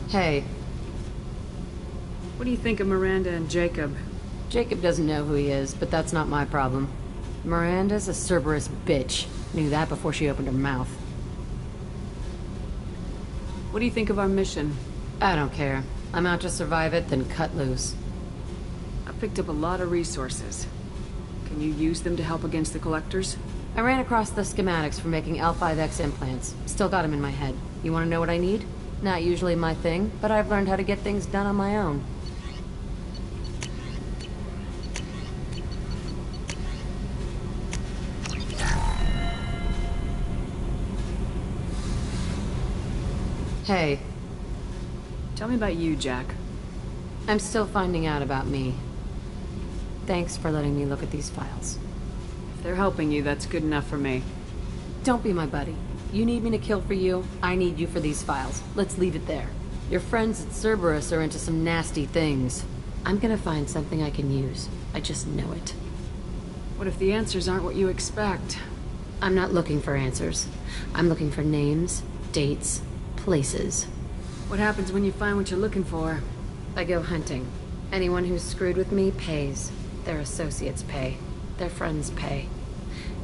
Hey. What do you think of Miranda and Jacob? Jacob doesn't know who he is, but that's not my problem. Miranda's a Cerberus bitch. Knew that before she opened her mouth. What do you think of our mission? I don't care. I'm out to survive it, then cut loose. I picked up a lot of resources. Can you use them to help against the Collectors? I ran across the schematics for making L5X implants. Still got them in my head. You want to know what I need? Not usually my thing, but I've learned how to get things done on my own. Hey. Tell me about you, Jack. I'm still finding out about me. Thanks for letting me look at these files. If they're helping you, that's good enough for me. Don't be my buddy. You need me to kill for you, I need you for these files. Let's leave it there. Your friends at Cerberus are into some nasty things. I'm gonna find something I can use. I just know it. What if the answers aren't what you expect? I'm not looking for answers. I'm looking for names, dates, places. What happens when you find what you're looking for? I go hunting. Anyone who's screwed with me pays. Their associates pay. Their friends pay.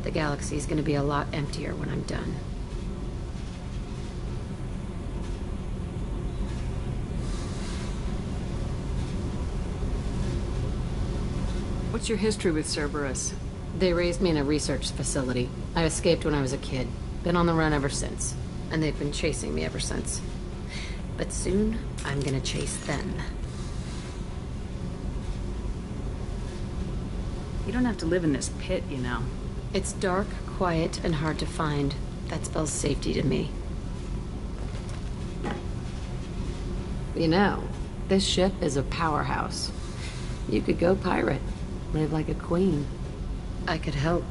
The galaxy's gonna be a lot emptier when I'm done. What's your history with Cerberus? They raised me in a research facility. I escaped when I was a kid. Been on the run ever since. And they've been chasing me ever since. But soon, I'm gonna chase them. You don't have to live in this pit, you know. It's dark, quiet, and hard to find. That spells safety to me. You know, this ship is a powerhouse. You could go pirate. Live like a queen. I could help.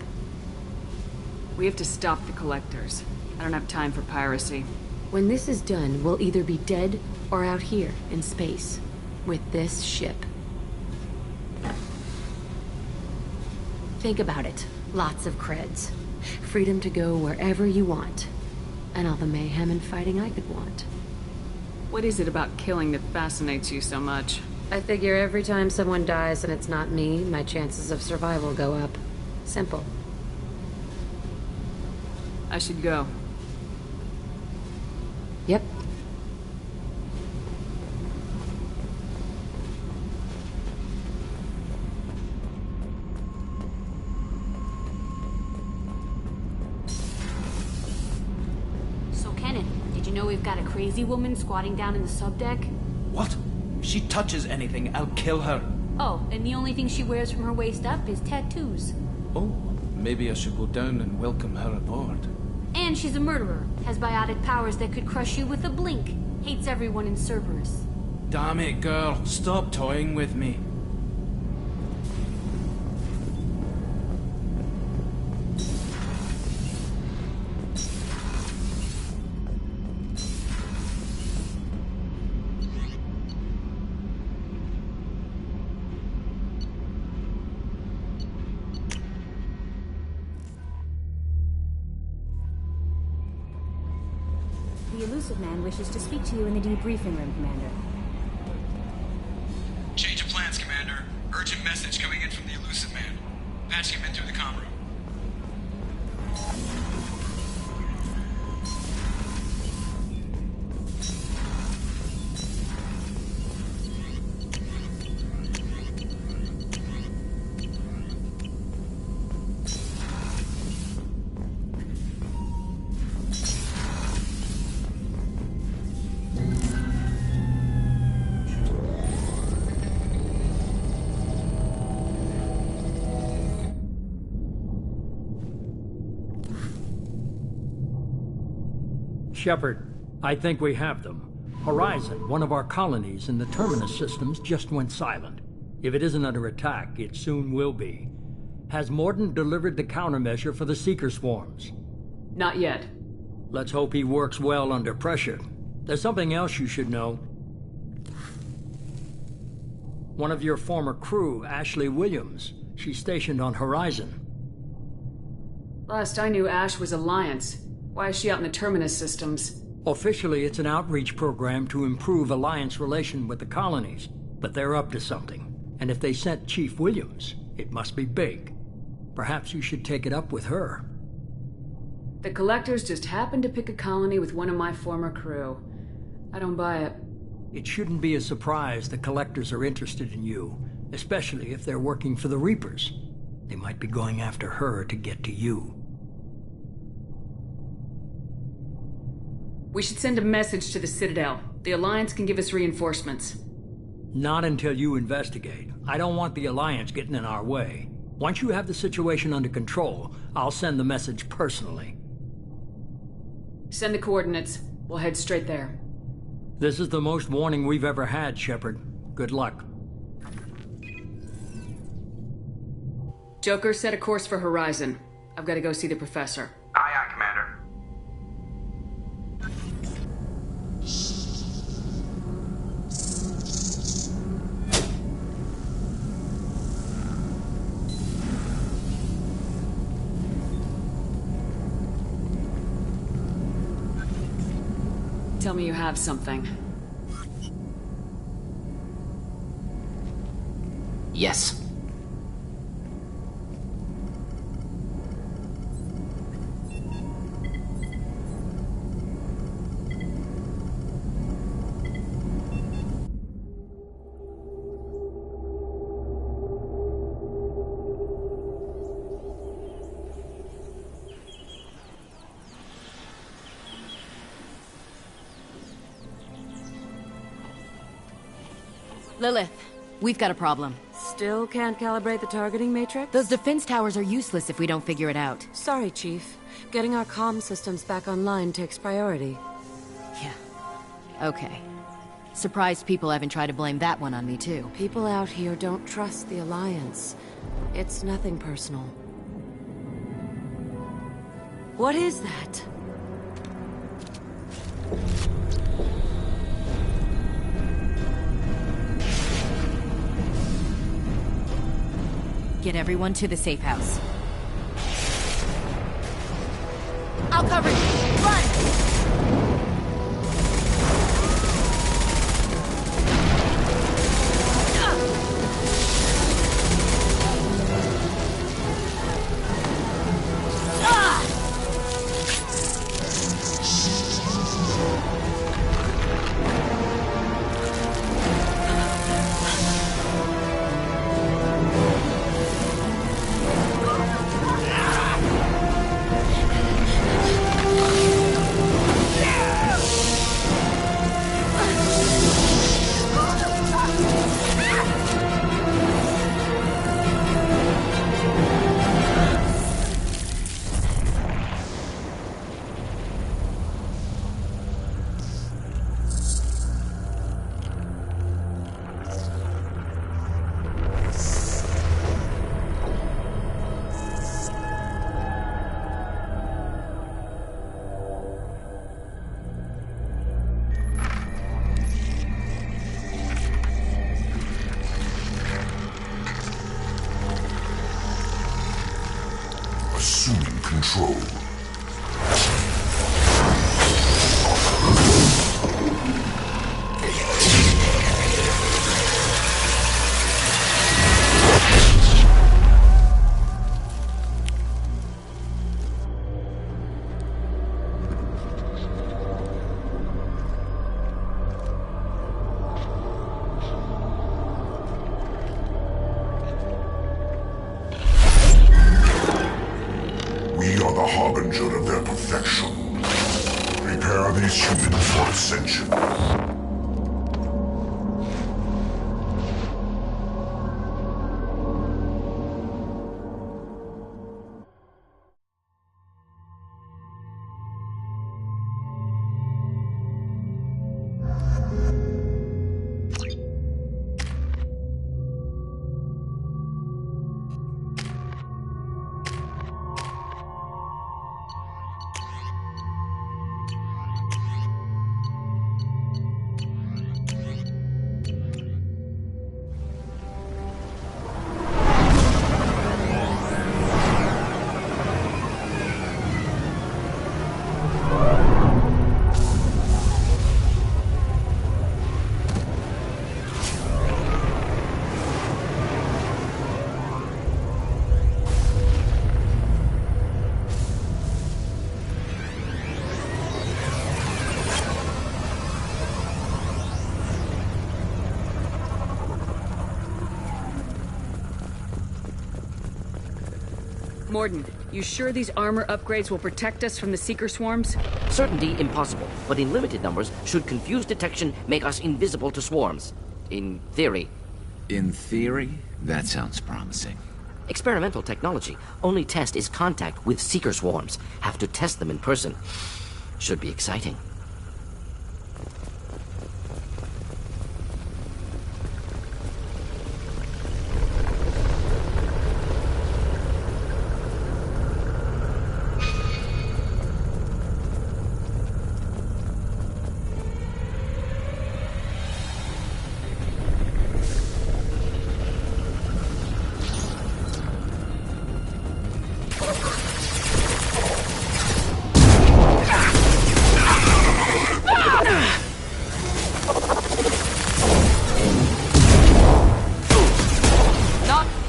We have to stop the Collectors. I don't have time for piracy. When this is done, we'll either be dead or out here in space. With this ship. Think about it. Lots of creds. Freedom to go wherever you want. And all the mayhem and fighting I could want. What is it about killing that fascinates you so much? I figure every time someone dies and it's not me, my chances of survival go up. Simple. I should go. Yep. So, Kenan, did you know we've got a crazy woman squatting down in the subdeck? What? If she touches anything, I'll kill her. Oh, and the only thing she wears from her waist up is tattoos. Oh, maybe I should go down and welcome her aboard. And she's a murderer, has biotic powers that could crush you with a blink, hates everyone in Cerberus. Damn it, girl. Stop toying with me. The Elusive Man wishes to speak to you in the debriefing room, Commander. Change of plans, Commander. Urgent message coming in from the Elusive Man. Patching him in through the comm room. Shepard, I think we have them. Horizon, one of our colonies in the Terminus systems, just went silent. If it isn't under attack, it soon will be. Has Mordin delivered the countermeasure for the Seeker swarms? Not yet. Let's hope he works well under pressure. There's something else you should know. One of your former crew, Ashley Williams, she's stationed on Horizon. Last I knew, Ash was Alliance. Why is she out in the Terminus systems? Officially, it's an outreach program to improve Alliance relation with the colonies, but they're up to something. And if they sent Chief Williams, it must be big. Perhaps you should take it up with her. The Collectors just happened to pick a colony with one of my former crew. I don't buy it. It shouldn't be a surprise the Collectors are interested in you, especially if they're working for the Reapers. They might be going after her to get to you. We should send a message to the Citadel. The Alliance can give us reinforcements. Not until you investigate. I don't want the Alliance getting in our way. Once you have the situation under control, I'll send the message personally. Send the coordinates. We'll head straight there. This is the most warning we've ever had, Shepard. Good luck. Joker, set a course for Horizon. I've got to go see the Professor. Aye, aye, Commander. Tell me you have something. Yes. Lilith, we've got a problem. Still can't calibrate the targeting matrix? Those defense towers are useless if we don't figure it out. Sorry, Chief. Getting our comm systems back online takes priority. Yeah. Okay. Surprised people haven't tried to blame that one on me, too. People out here don't trust the Alliance. It's nothing personal. What is that? Get everyone to the safe house. I'll cover you! Run! Assuming control. We are the harbinger of their perfection. Prepare these humans for ascension. Morden, you sure these armor upgrades will protect us from the Seeker swarms? Certainty impossible, but in limited numbers, should confused detection make us invisible to swarms. In theory. In theory? That sounds promising. Experimental technology. Only test is contact with Seeker swarms. Have to test them in person. Should be exciting.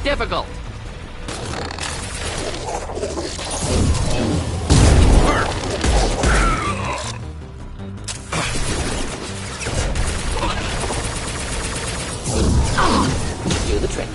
Difficult. Do the trick.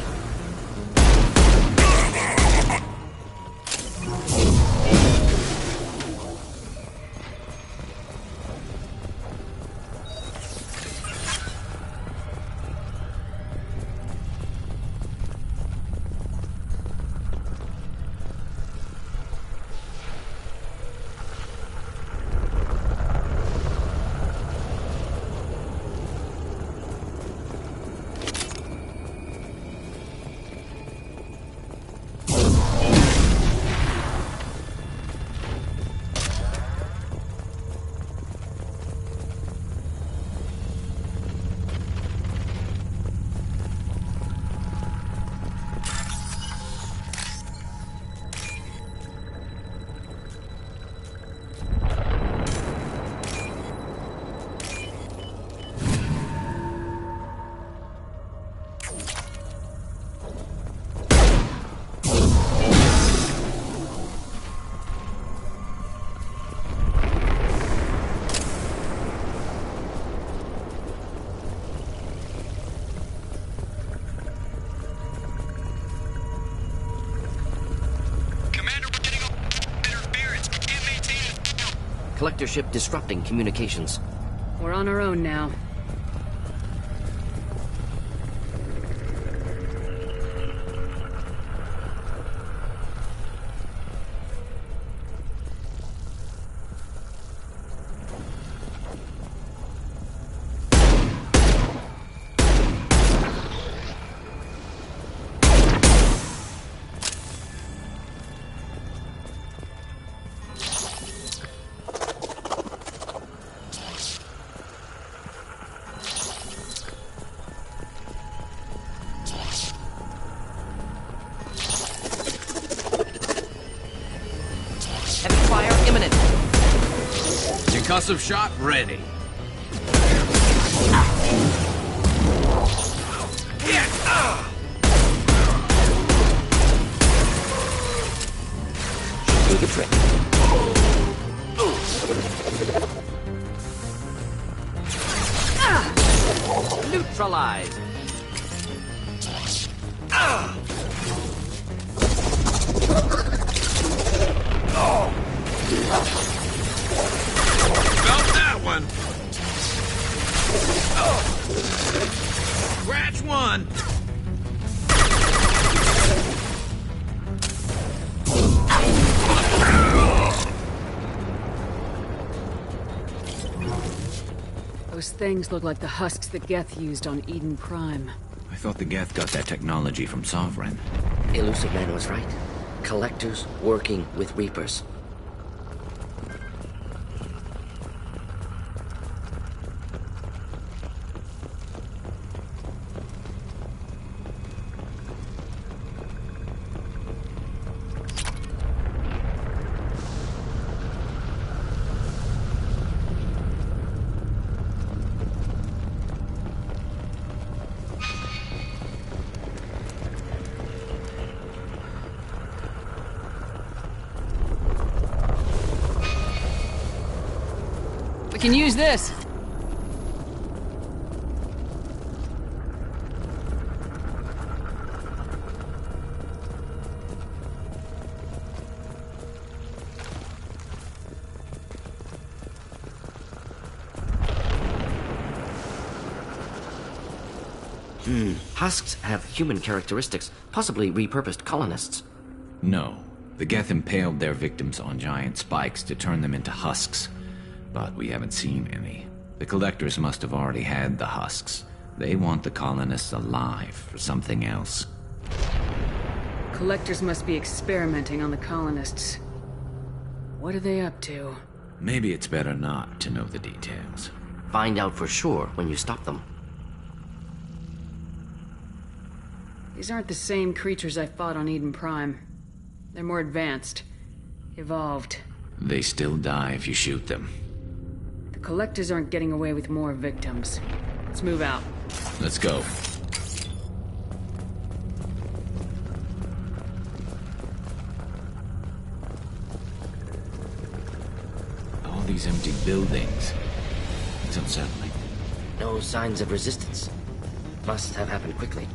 Collector ship disrupting communications. We're on our own now. Concussive shot ready. Do the trick. Neutralize. One. Scratch one. Those things look like the husks that Geth used on Eden Prime. I thought the Geth got that technology from Sovereign. Elusive Man was right. Collectors working with Reapers. We can use this. Husks have human characteristics, possibly repurposed colonists. No. The Geth impaled their victims on giant spikes to turn them into husks. But we haven't seen any. The Collectors must have already had the husks. They want the colonists alive for something else. Collectors must be experimenting on the colonists. What are they up to? Maybe it's better not to know the details. Find out for sure when you stop them. These aren't the same creatures I fought on Eden Prime. They're more advanced. Evolved. They still die if you shoot them. The Collectors aren't getting away with more victims. Let's move out. Let's go. All these empty buildings. It's unsettling. No signs of resistance. Must have happened quickly.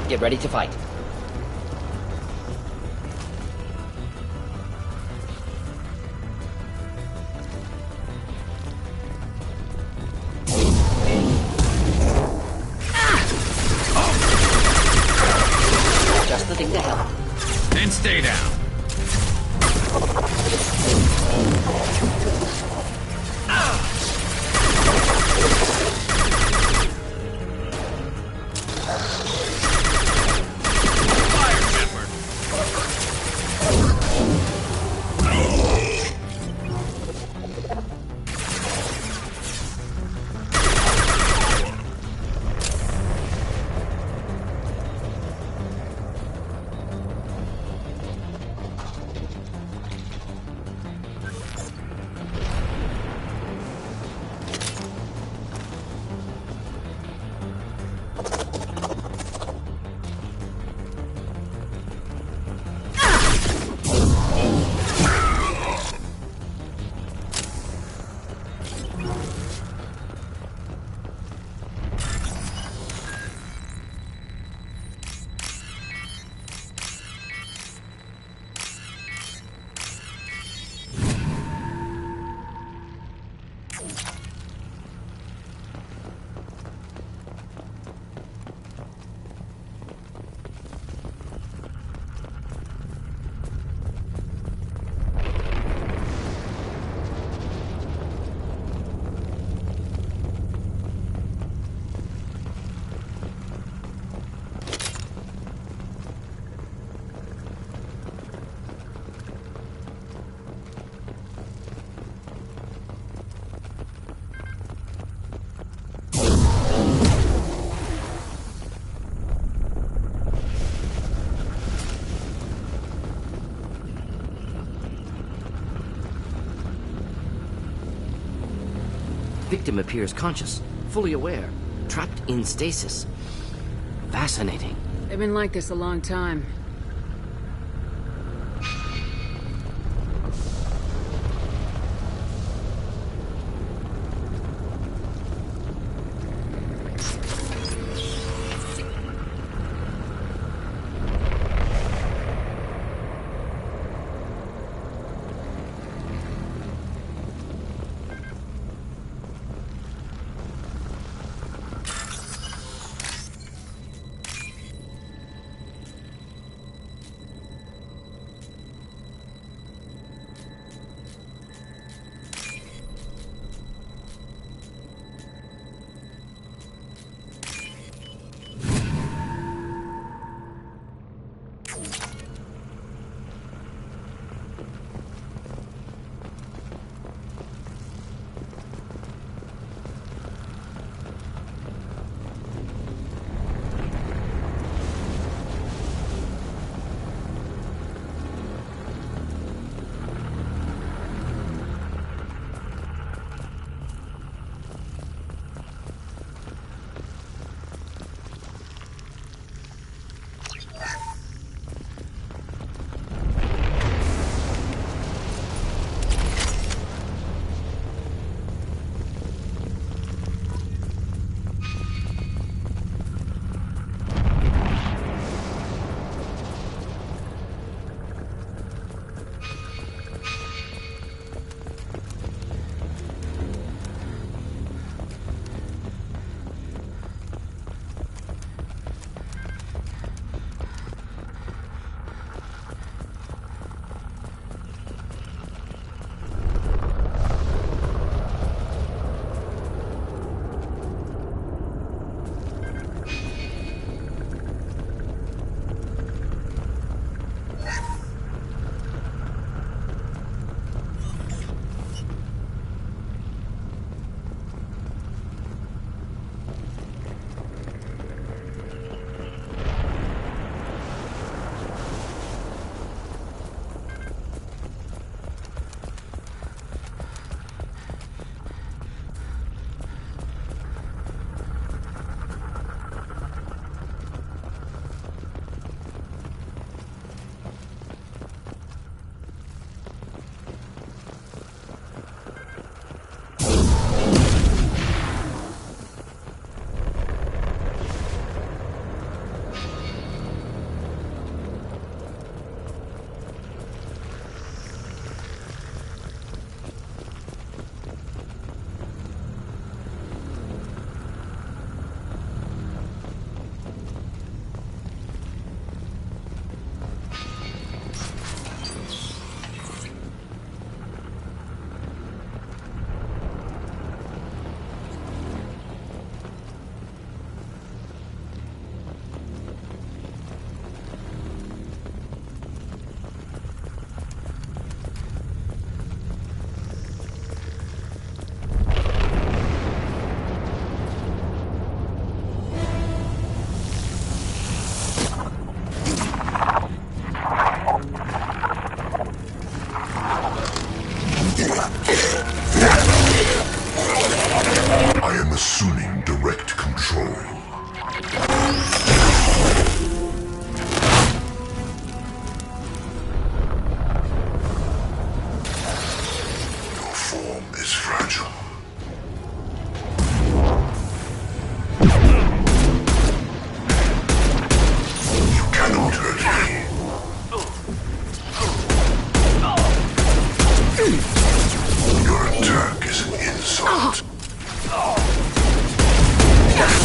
Get ready to fight. Just the thing to help. Then stay down. Victim appears conscious, fully aware, trapped in stasis. Fascinating. They've been like this a long time.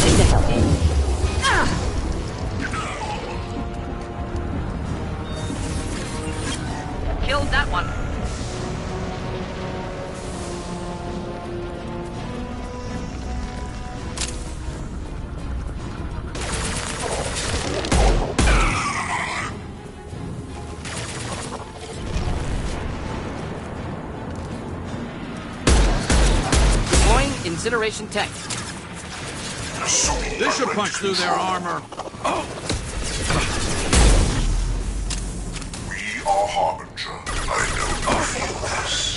Take the help. Killed that one. Deploying incineration tech. This should punch through their armor. We are Harbinger. I know you feel this.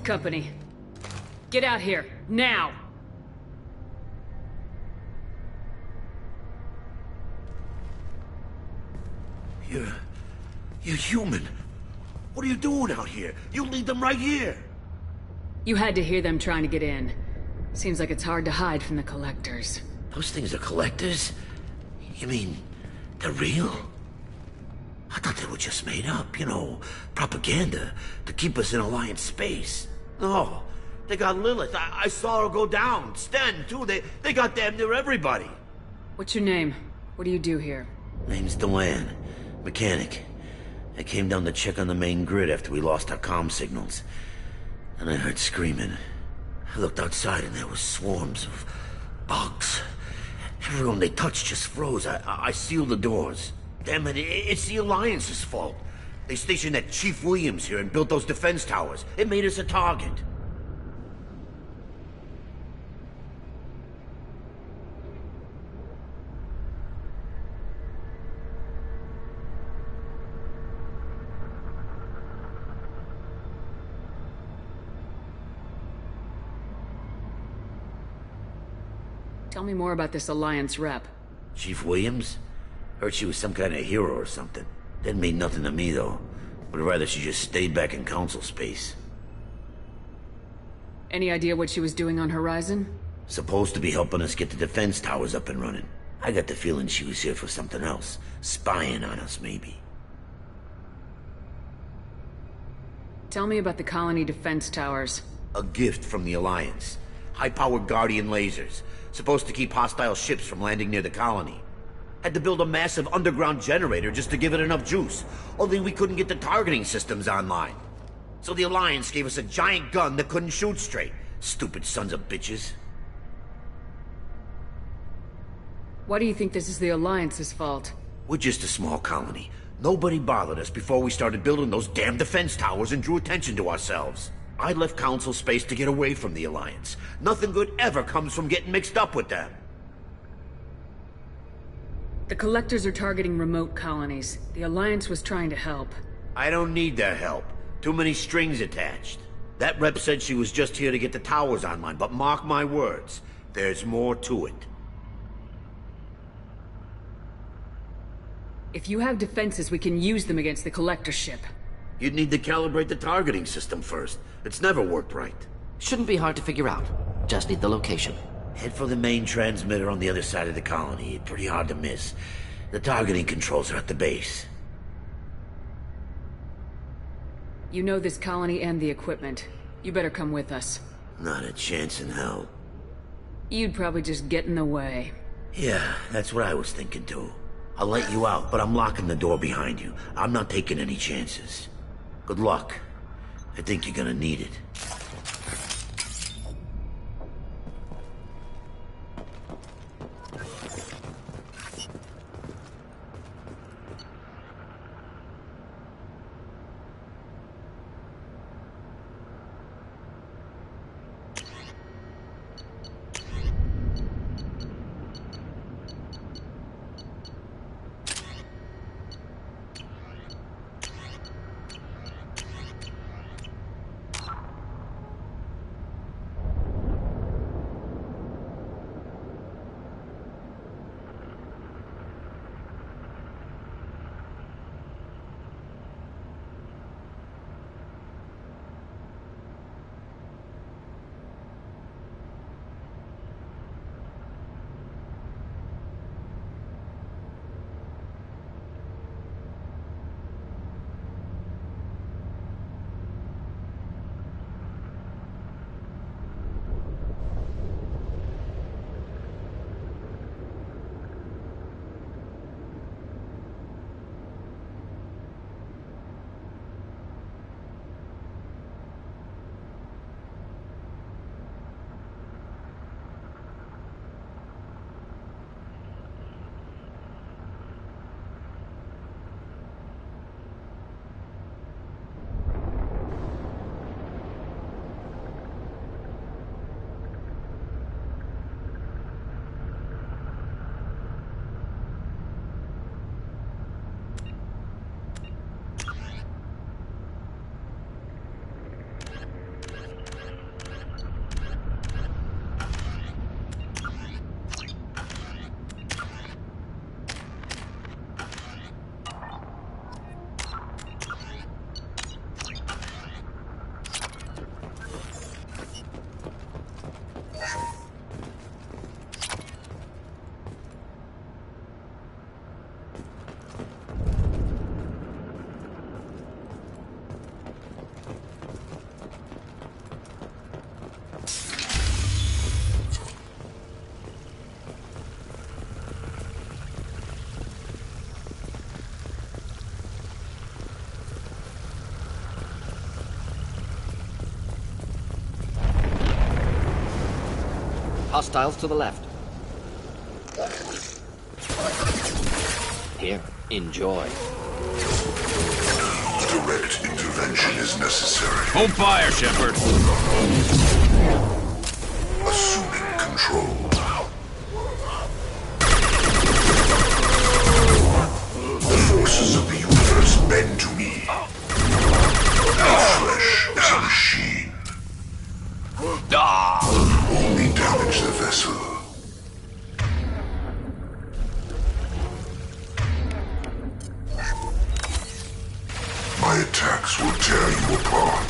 Company. Get out here, now! You're human. What are you doing out here? You lead them right here. You had to hear them trying to get in. Seems like it's hard to hide from the collectors. Those things are collectors? You mean, they're real? I thought they were just made up, you know, propaganda to keep us in Alliance space. No, they got Lilith. I saw her go down. Sten, too. They got damn near everybody. What's your name? What do you do here? Name's Dewan. Mechanic. I came down to check on the main grid after we lost our comm signals. And I heard screaming. I looked outside and there was swarms of bugs. Everyone they touched just froze. I sealed the doors. Damn it, it's the Alliance's fault. They stationed that Chief Williams here and built those defense towers. It made us a target. Tell me more about this Alliance rep. Chief Williams? Heard she was some kind of hero or something. Didn't mean nothing to me, though. Would rather she just stayed back in Council space. Any idea what she was doing on Horizon? Supposed to be helping us get the defense towers up and running. I got the feeling she was here for something else. Spying on us, maybe. Tell me about the colony defense towers. A gift from the Alliance. High-powered Guardian lasers, supposed to keep hostile ships from landing near the colony. Had to build a massive underground generator just to give it enough juice. Only we couldn't get the targeting systems online. So the Alliance gave us a giant gun that couldn't shoot straight. Stupid sons of bitches. Why do you think this is the Alliance's fault? We're just a small colony. Nobody bothered us before we started building those damn defense towers and drew attention to ourselves. I left Council space to get away from the Alliance. Nothing good ever comes from getting mixed up with them. The Collectors are targeting remote colonies. The Alliance was trying to help. I don't need their help. Too many strings attached. That rep said she was just here to get the towers online, but mark my words, there's more to it. If you have defenses, we can use them against the Collector ship. You'd need to calibrate the targeting system first. It's never worked right. Shouldn't be hard to figure out. Just need the location. Head for the main transmitter on the other side of the colony. Pretty hard to miss. The targeting controls are at the base. You know this colony and the equipment. You better come with us. Not a chance in hell. You'd probably just get in the way. Yeah, that's what I was thinking too. I'll let you out, but I'm locking the door behind you. I'm not taking any chances. Good luck. I think you're gonna need it. Hostiles to the left. Here, enjoy. Direct intervention is necessary. Hold fire, Shepard. Assuming control. The forces of the universe bend to me. My flesh is a machine. Only damage the vessel. My attacks will tear you apart.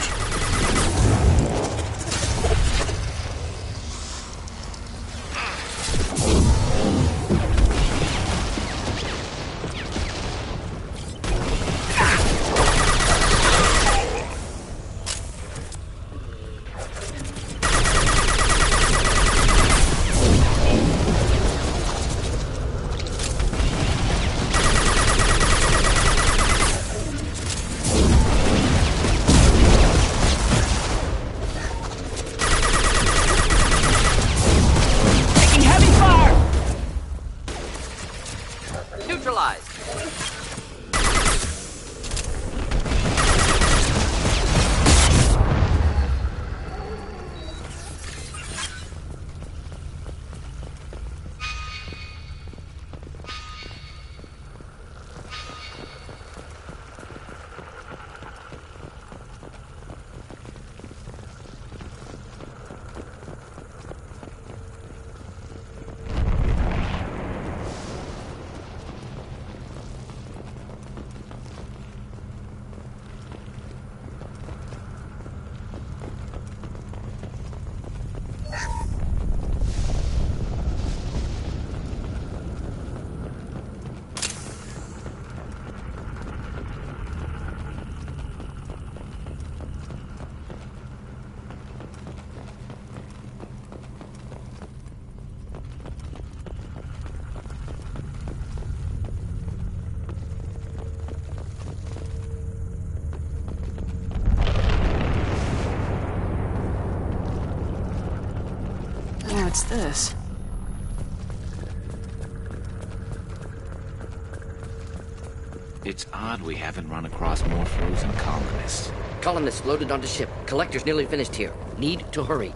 Neutralized. What's this? It's odd we haven't run across more frozen colonists. Colonists loaded onto ship. Collector's nearly finished here. Need to hurry.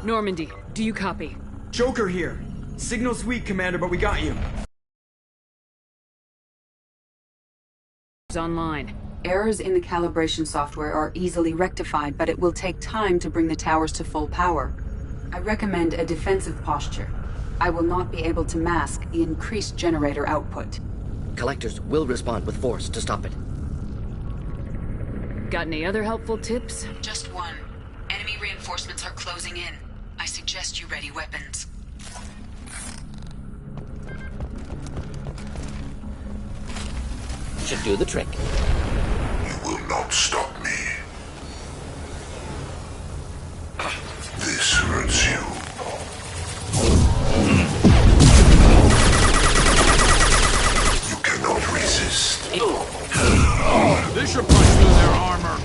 Normandy, do you copy? Joker here. Signal's weak, Commander, but we got you. Online. Errors in the calibration software are easily rectified, but it will take time to bring the towers to full power. I recommend a defensive posture. I will not be able to mask the increased generator output. Collectors will respond with force to stop it. Got any other helpful tips? Just one. Enemy reinforcements are closing in. I suggest you ready weapons. Should do the trick. You will not stop me. This hurts you. You cannot resist. This should punch through their armor.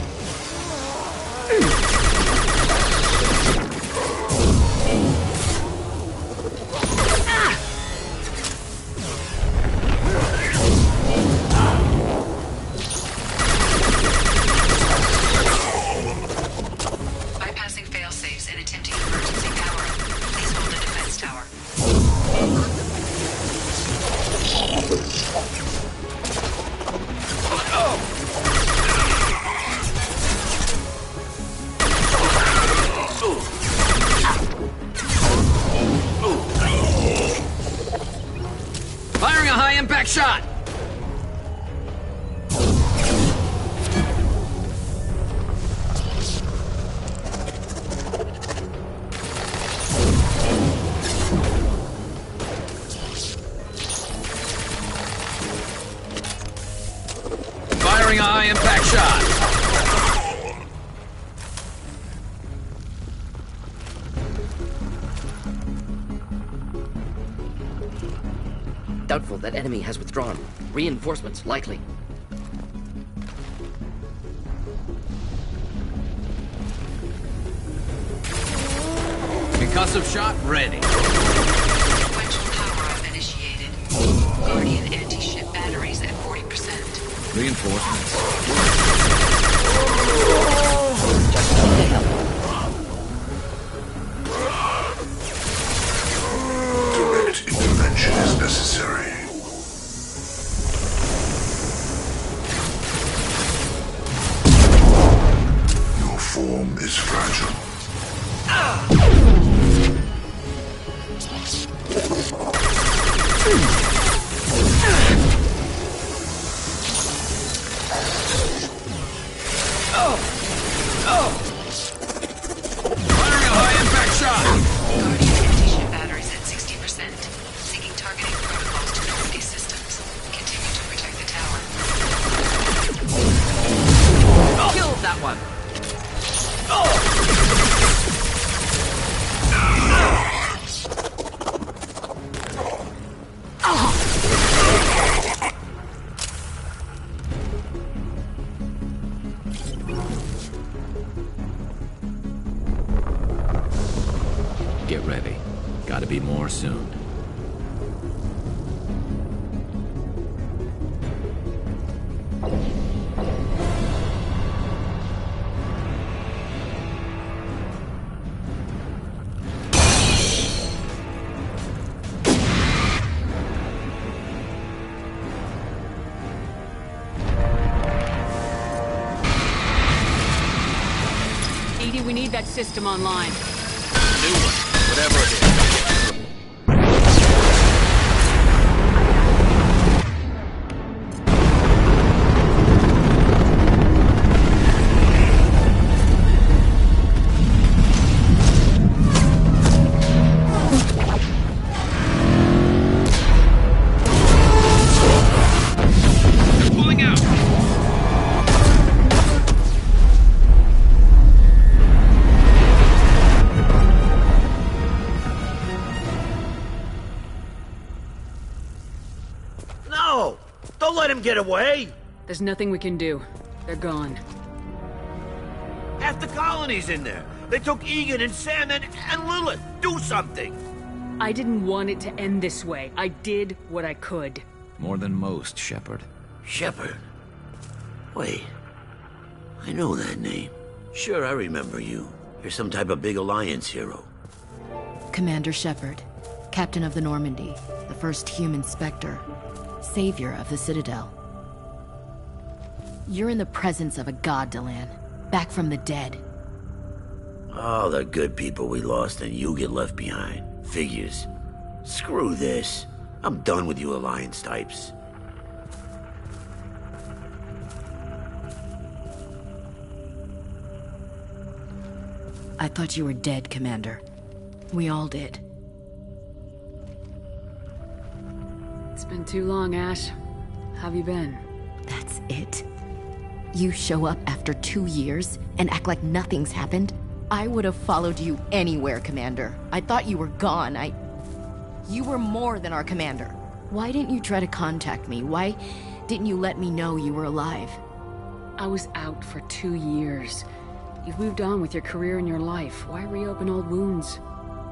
Bypassing fail-safes and attempting emergency power. Please hold the defense tower. Firing a high-impact shot! Firing a high-impact shot! Doubtful that enemy has withdrawn. Reinforcements likely. Concussive shot ready. Sequential power-up initiated. Guardian anti-ship batteries at 40%. Reinforcements. Direct intervention is necessary. Your form is fragile. Firing a high-impact shot! Guardian anti-ship batteries at 60%. Seeking targeting protocols to Normandy systems. Continue to protect the tower. Killed that one! Get ready. Gotta be more soon. Edie, we need that system online. New one, whatever it is. They're pulling out! No! Don't let him get away! There's nothing we can do. They're gone. Half the colony's in there. They took Egan and Sam and Lilith. Do something! I didn't want it to end this way. I did what I could. More than most, Shepard. Shepard? Wait. I know that name. Sure, I remember you. You're some type of big Alliance hero. Commander Shepard, Captain of the Normandy, the first human Spectre, savior of the Citadel. You're in the presence of a god, Delan, back from the dead. All the good people we lost and you get left behind. Figures. Screw this. I'm done with you Alliance types. I thought you were dead, Commander. We all did. It's been too long, Ash. How have you been? That's it? You show up after 2 years and act like nothing's happened? I would have followed you anywhere, Commander. I thought you were gone. You were more than our commander. Why didn't you try to contact me? Why didn't you let me know you were alive? I was out for 2 years. You've moved on with your career and your life. Why reopen old wounds?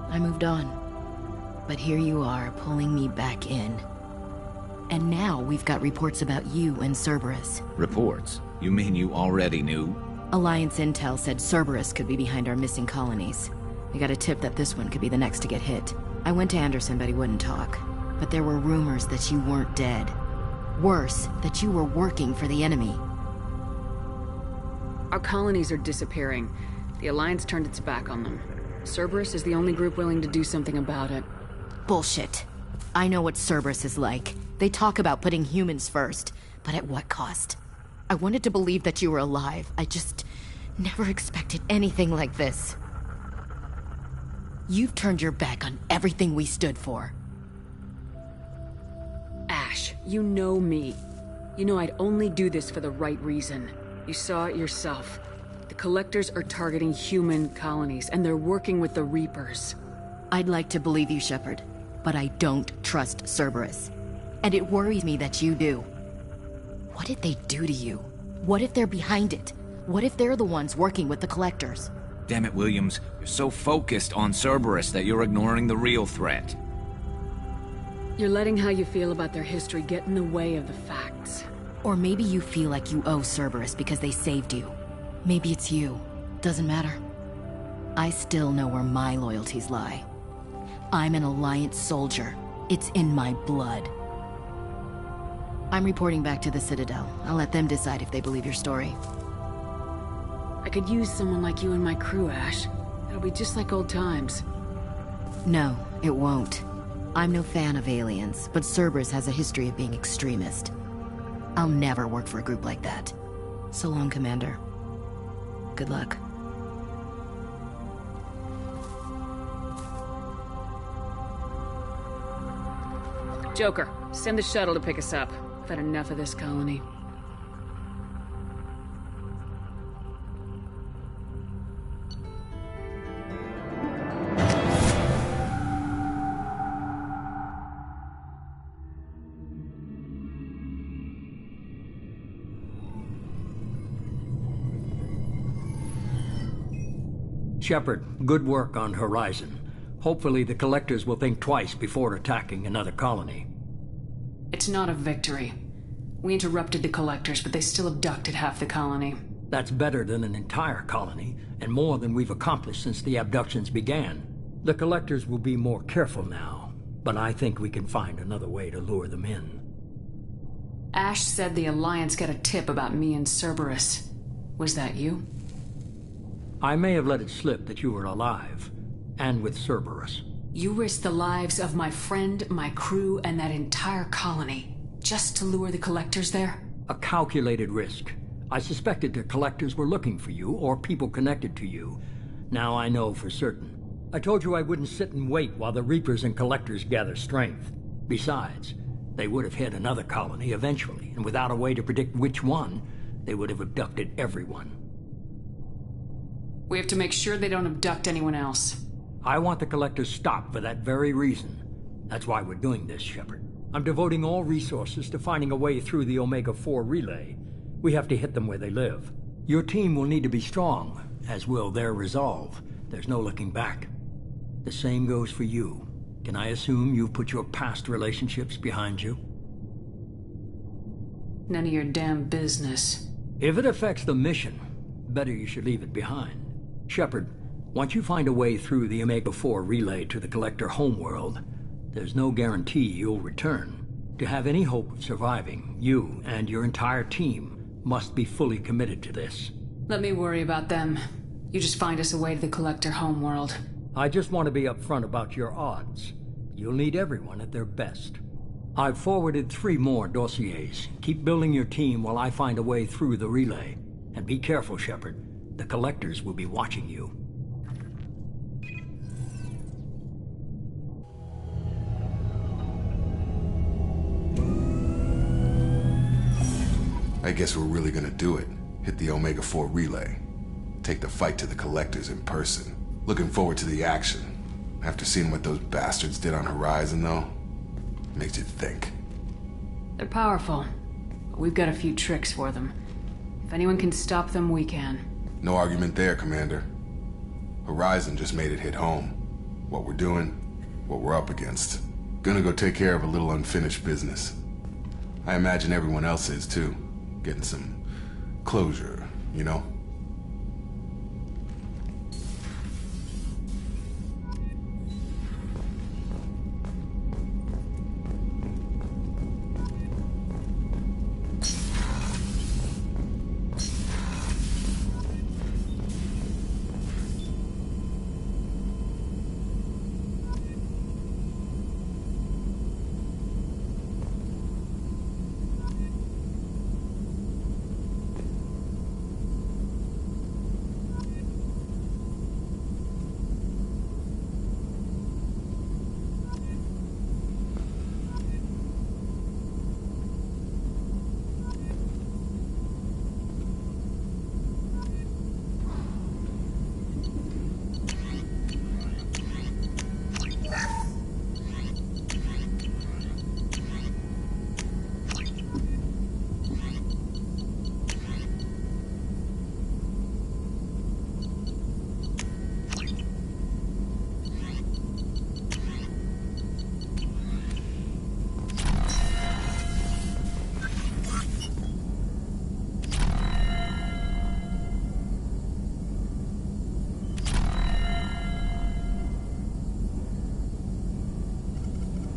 I moved on. But here you are, pulling me back in. And now we've got reports about you and Cerberus. Reports? You mean you already knew? Alliance intel said Cerberus could be behind our missing colonies. We got a tip that this one could be the next to get hit. I went to Anderson, but he wouldn't talk. But there were rumors that you weren't dead. Worse, that you were working for the enemy. Our colonies are disappearing. The Alliance turned its back on them. Cerberus is the only group willing to do something about it. Bullshit. I know what Cerberus is like. They talk about putting humans first, but at what cost? I wanted to believe that you were alive. I just never expected anything like this. You've turned your back on everything we stood for. Ash, you know me. You know I'd only do this for the right reason. You saw it yourself. The Collectors are targeting human colonies, and they're working with the Reapers. I'd like to believe you, Shepard, but I don't trust Cerberus. And it worries me that you do. What did they do to you? What if they're behind it? What if they're the ones working with the Collectors? Damn it, Williams. You're so focused on Cerberus that you're ignoring the real threat. You're letting how you feel about their history get in the way of the facts. Or maybe you feel like you owe Cerberus because they saved you. Maybe it's you. Doesn't matter. I still know where my loyalties lie. I'm an Alliance soldier. It's in my blood. I'm reporting back to the Citadel. I'll let them decide if they believe your story. I could use someone like you in my crew, Ash. It'll be just like old times. No, it won't. I'm no fan of aliens, but Cerberus has a history of being extremist. I'll never work for a group like that. So long, Commander. Good luck. Joker, send the shuttle to pick us up. I've had enough of this colony. Shepard, good work on Horizon. Hopefully the Collectors will think twice before attacking another colony. It's not a victory. We interrupted the Collectors, but they still abducted half the colony. That's better than an entire colony, and more than we've accomplished since the abductions began. The Collectors will be more careful now, but I think we can find another way to lure them in. Ash said the Alliance got a tip about me and Cerberus. Was that you? I may have let it slip that you were alive, and with Cerberus. You risked the lives of my friend, my crew, and that entire colony, just to lure the Collectors there? A calculated risk. I suspected the Collectors were looking for you, or people connected to you. Now I know for certain. I told you I wouldn't sit and wait while the Reapers and Collectors gather strength. Besides, they would have hit another colony eventually, and without a way to predict which one, they would have abducted everyone. We have to make sure they don't abduct anyone else. I want the Collectors stopped for that very reason. That's why we're doing this, Shepard. I'm devoting all resources to finding a way through the Omega-4 relay. We have to hit them where they live. Your team will need to be strong, as will their resolve. There's no looking back. The same goes for you. Can I assume you've put your past relationships behind you? None of your damn business. If it affects the mission, better you should leave it behind. Shepard, Once you find a way through the Omega-4 relay to the Collector homeworld, there's no guarantee you'll return. To have any hope of surviving, you and your entire team must be fully committed to this. Let me worry about them. You just find us a way to the Collector homeworld. I just want to be upfront about your odds. You'll need everyone at their best. I've forwarded 3 more dossiers. Keep building your team while I find a way through the relay. And be careful, Shepard. The Collectors will be watching you. I guess we're really gonna do it. Hit the Omega-4 relay. Take the fight to the Collectors in person. Looking forward to the action. After seeing what those bastards did on Horizon, though, makes you think. They're powerful, but we've got a few tricks for them. If anyone can stop them, we can. No argument there, Commander. Horizon just made it hit home. What we're doing, what we're up against. Gonna go take care of a little unfinished business. I imagine everyone else is, too. Getting some closure, you know?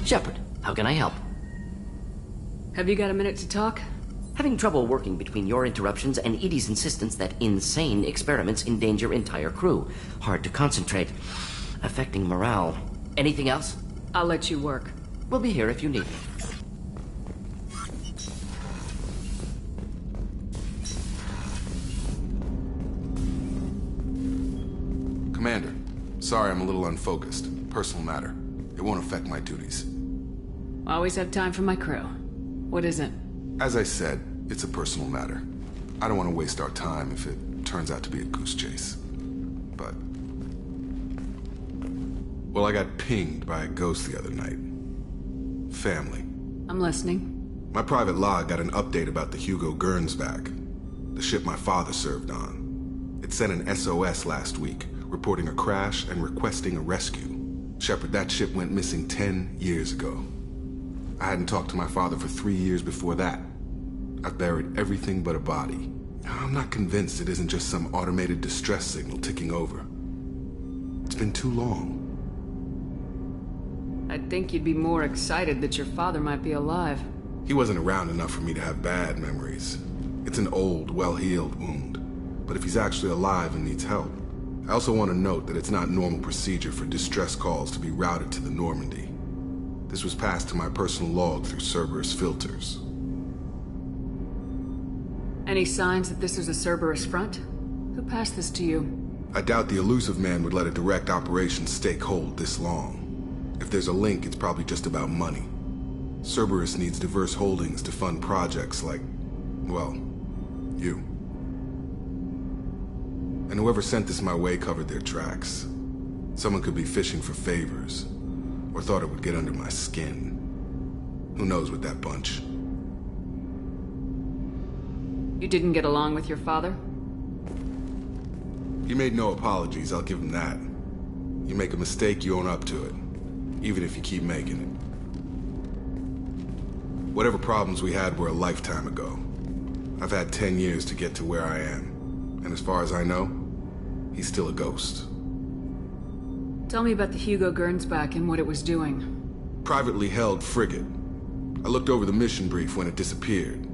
Shepard, how can I help? Have you got a minute to talk? Having trouble working between your interruptions and Edie's insistence that insane experiments endanger entire crew. Hard to concentrate. Affecting morale. Anything else? I'll let you work. We'll be here if you need me. Commander, sorry I'm a little unfocused. Personal matter. It won't affect my duties. Always have time for my crew. What is it? As I said, it's a personal matter. I don't want to waste our time if it turns out to be a goose chase. But... well, I got pinged by a ghost the other night. Family. I'm listening. My private log got an update about the Hugo Gernsback, the ship my father served on. It sent an SOS last week, reporting a crash and requesting a rescue. Shepard, that ship went missing 10 years ago. I hadn't talked to my father for 3 years before that. I've buried everything but a body. I'm not convinced it isn't just some automated distress signal ticking over. It's been too long. I'd think you'd be more excited that your father might be alive. He wasn't around enough for me to have bad memories. It's an old, well-healed wound. But if he's actually alive and needs help, I also want to note that it's not normal procedure for distress calls to be routed to the Normandy. This was passed to my personal log through Cerberus filters. Any signs that this is a Cerberus front? Who passed this to you? I doubt the elusive man would let a direct operations stake hold this long. If there's a link, it's probably just about money. Cerberus needs diverse holdings to fund projects like, well, you. And whoever sent this my way covered their tracks. Someone could be fishing for favors, or thought it would get under my skin. Who knows with that bunch? You didn't get along with your father? He made no apologies, I'll give him that. You make a mistake, you own up to it. Even if you keep making it. Whatever problems we had were a lifetime ago. I've had 10 years to get to where I am. And as far as I know, he's still a ghost. Tell me about the Hugo Gernsback and what it was doing. Privately held frigate. I looked over the mission brief when it disappeared.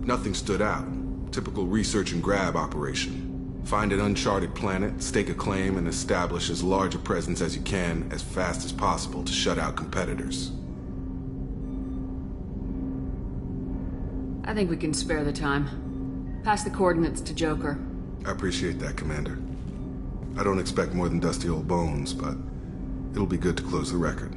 Nothing stood out. Typical research and grab operation. Find an uncharted planet, stake a claim, and establish as large a presence as you can as fast as possible to shut out competitors. I think we can spare the time. Pass the coordinates to Joker. I appreciate that, Commander. I don't expect more than dusty old bones, but it'll be good to close the record.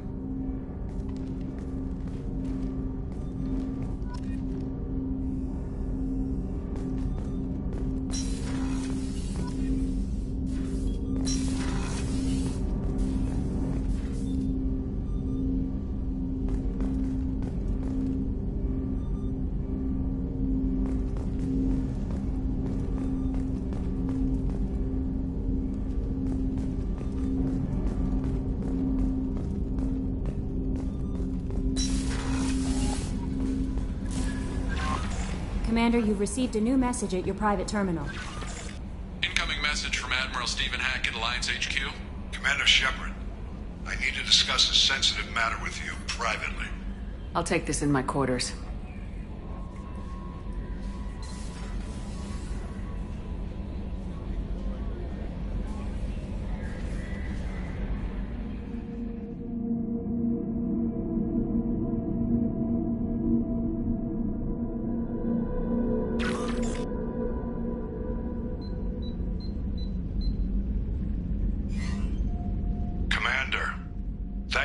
Commander, you've received a new message at your private terminal. Incoming message from Admiral Stephen Hackett, Alliance HQ. Commander Shepard, I need to discuss a sensitive matter with you privately. I'll take this in my quarters.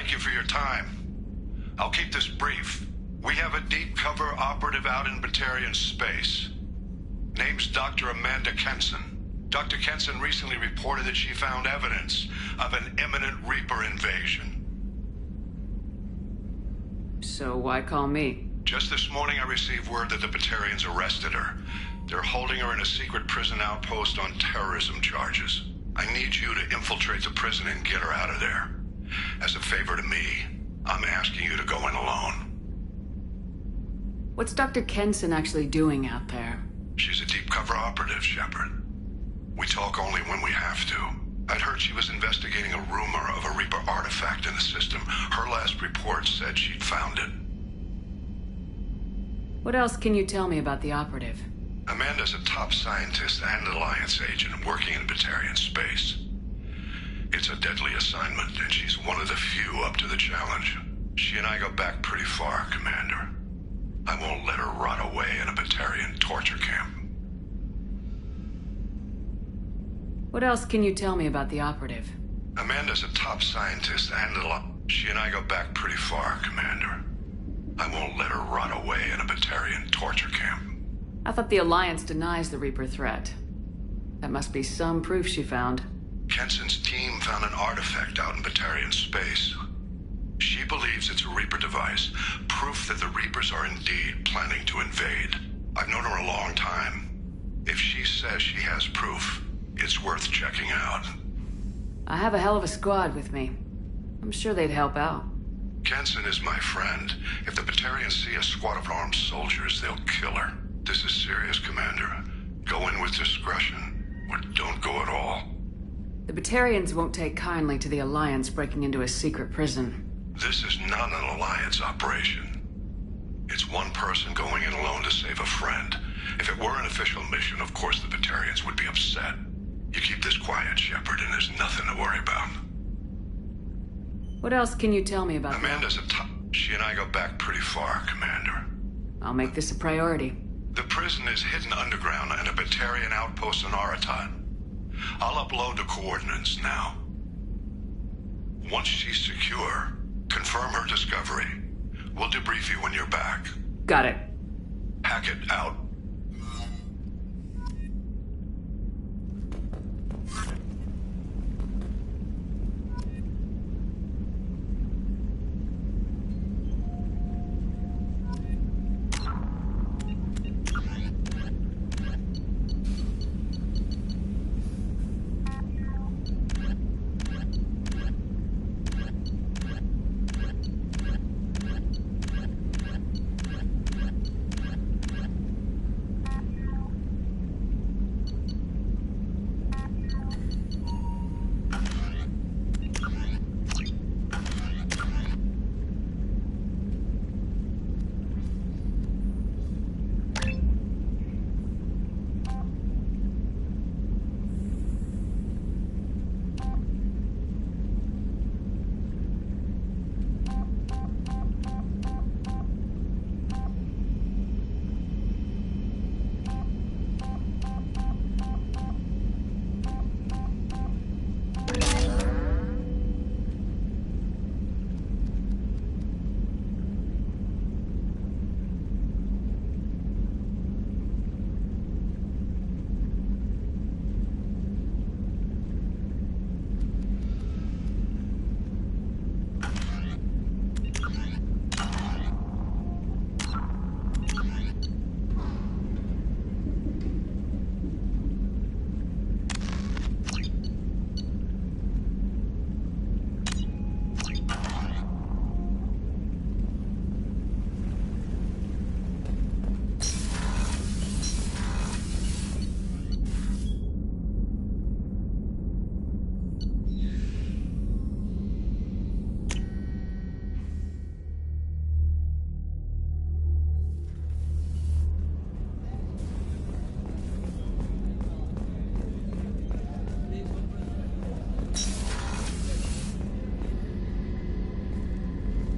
Thank you for your time. I'll keep this brief. We have a deep cover operative out in Batarian space. Name's Dr. Amanda Kenson. Dr. Kenson recently reported that she found evidence of an imminent Reaper invasion. So why call me? Just this morning I received word that the Batarians arrested her. They're holding her in a secret prison outpost on terrorism charges. I need you to infiltrate the prison and get her out of there. As a favor to me, I'm asking you to go in alone. What's Dr. Kenson actually doing out there? She's a deep cover operative, Shepard. We talk only when we have to. I'd heard she was investigating a rumor of a Reaper artifact in the system. Her last report said she'd found it. What else can you tell me about the operative? Amanda's a top scientist and Alliance agent working in Batarian space. It's a deadly assignment, and she's one of the few up to the challenge. She and I go back pretty far, Commander. I won't let her rot away in a Batarian torture camp. What else can you tell me about the operative? Amanda's a top scientist and she and I go back pretty far, Commander. I won't let her rot away in a Batarian torture camp. I thought the Alliance denies the Reaper threat. That must be some proof she found. Kenson's team found an artifact out in Batarian space. She believes it's a Reaper device, proof that the Reapers are indeed planning to invade. I've known her a long time. If she says she has proof, it's worth checking out. I have a hell of a squad with me. I'm sure they'd help out. Kenson is my friend. If the Batarians see a squad of armed soldiers, they'll kill her. This is serious, Commander. Go in with discretion, or don't go at all. The Batarians won't take kindly to the Alliance breaking into a secret prison. This is not an Alliance operation. It's one person going in alone to save a friend. If it were an official mission, of course the Batarians would be upset. You keep this quiet, Shepard, and there's nothing to worry about. What else can you tell me about Amanda's a top... She and I go back pretty far, Commander. I'll make this a priority. The prison is hidden underground in a Batarian outpost on Aratat. I'll upload the coordinates now. Once she's secure, confirm her discovery. We'll debrief you when you're back. Got it. Hackett out.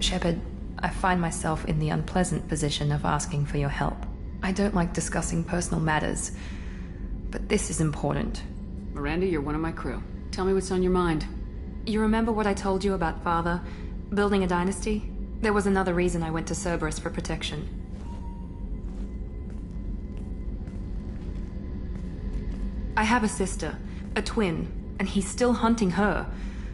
Shepard, I find myself in the unpleasant position of asking for your help. I don't like discussing personal matters, but this is important. Miranda, you're one of my crew. Tell me what's on your mind. You remember what I told you about Father? Building a dynasty? There was another reason I went to Cerberus for protection. I have a sister, a twin, and he's still hunting her.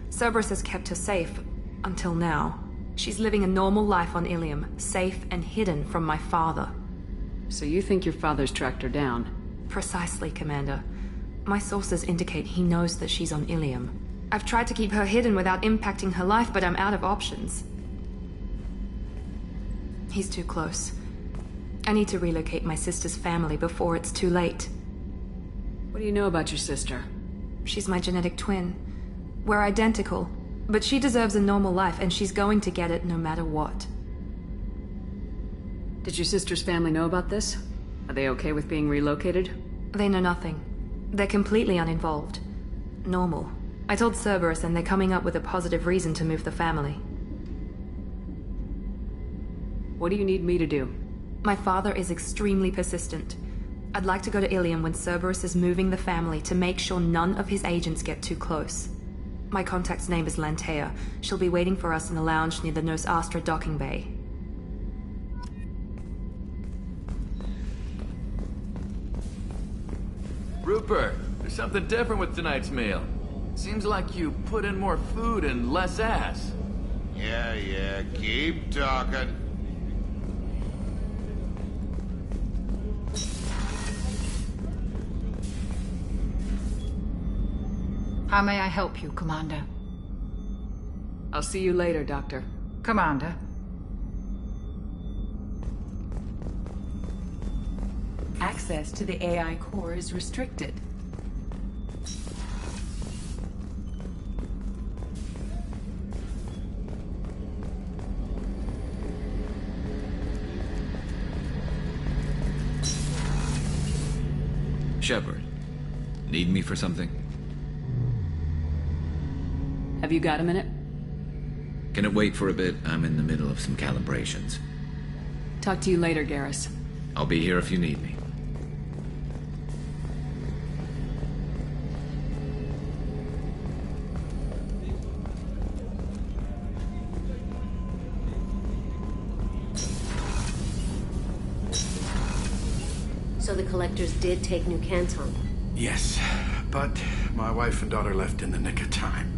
Cerberus has kept her safe, until now. She's living a normal life on Ilium, safe and hidden from my father. So you think your father's tracked her down? Precisely, Commander. My sources indicate he knows that she's on Ilium. I've tried to keep her hidden without impacting her life, but I'm out of options. He's too close. I need to relocate my sister's family before it's too late. What do you know about your sister? She's my genetic twin. We're identical, but she deserves a normal life, and she's going to get it no matter what. Did your sister's family know about this? Are they okay with being relocated? They know nothing. They're completely uninvolved. Normal. I told Cerberus, and they're coming up with a positive reason to move the family. What do you need me to do? My father is extremely persistent. I'd like to go to Ilium when Cerberus is moving the family to make sure none of his agents get too close. My contact's name is Lantea. She'll be waiting for us in the lounge near the Nos Astra docking bay. Rupert, there's something different with tonight's meal. Seems like you put in more food and less ass. Yeah, keep talking. How may I help you, Commander? I'll see you later, Doctor. Commander. Access to the AI core is restricted. Shepard, need me for something? Have you got a minute? Can it wait for a bit? I'm in the middle of some calibrations. Talk to you later, Garrus. I'll be here if you need me. So the Collectors did take New Canton? Yes, but my wife and daughter left in the nick of time.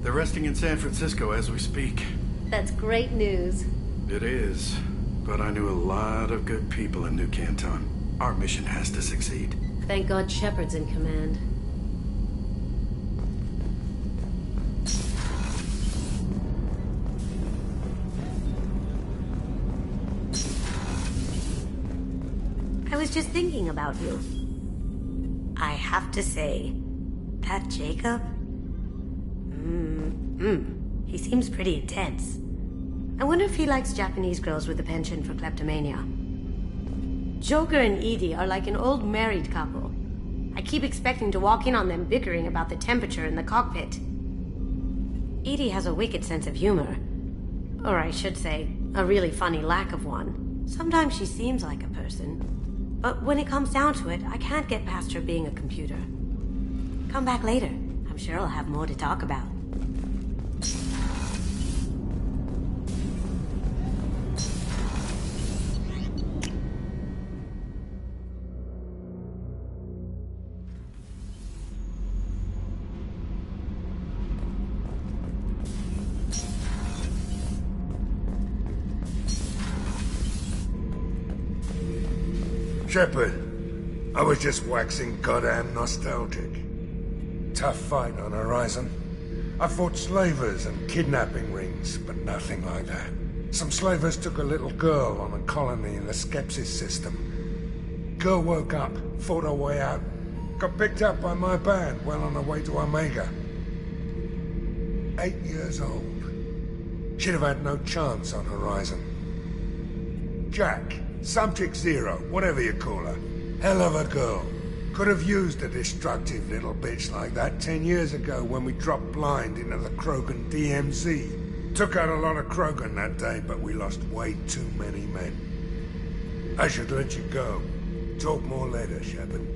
They're resting in San Francisco as we speak. That's great news. It is, but I knew a lot of good people in New Canton. Our mission has to succeed. Thank God Shepard's in command. I was just thinking about you. I have to say, that Jacob? He seems pretty intense. I wonder if he likes Japanese girls with a penchant for kleptomania. Joker and Edie are like an old married couple. I keep expecting to walk in on them bickering about the temperature in the cockpit. Edie has a wicked sense of humor. Or I should say, a really funny lack of one. Sometimes she seems like a person. But when it comes down to it, I can't get past her being a computer. Come back later. I'm sure I'll have more to talk about. Shepard, I was just waxing goddamn nostalgic. Tough fight on Horizon. I fought slavers and kidnapping rings, but nothing like that. Some slavers took a little girl on a colony in the Skepsis system. Girl woke up, fought her way out, got picked up by my band well on her way to Omega. 8 years old. She'd have had no chance on Horizon. Jack, Subject Zero, whatever you call her. Hell of a girl. Could have used a destructive little bitch like that 10 years ago when we dropped blind into the Krogan DMZ. Took out a lot of Krogan that day, but we lost way too many men. I should let you go. Talk more later, Shepard.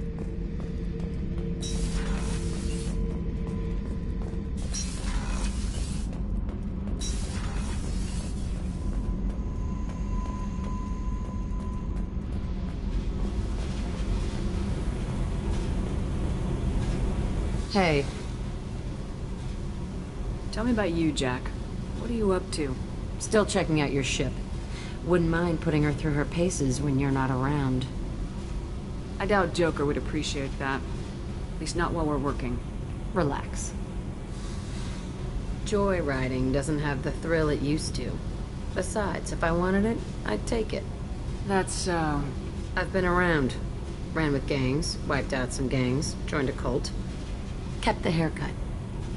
Hey. Tell me about you, Jack. What are you up to? Still checking out your ship. Wouldn't mind putting her through her paces when you're not around. I doubt Joker would appreciate that. At least not while we're working. Relax. Joyriding doesn't have the thrill it used to. Besides, if I wanted it, I'd take it. That's so... I've been around. Ran with gangs, wiped out some gangs, joined a cult. Kept the haircut.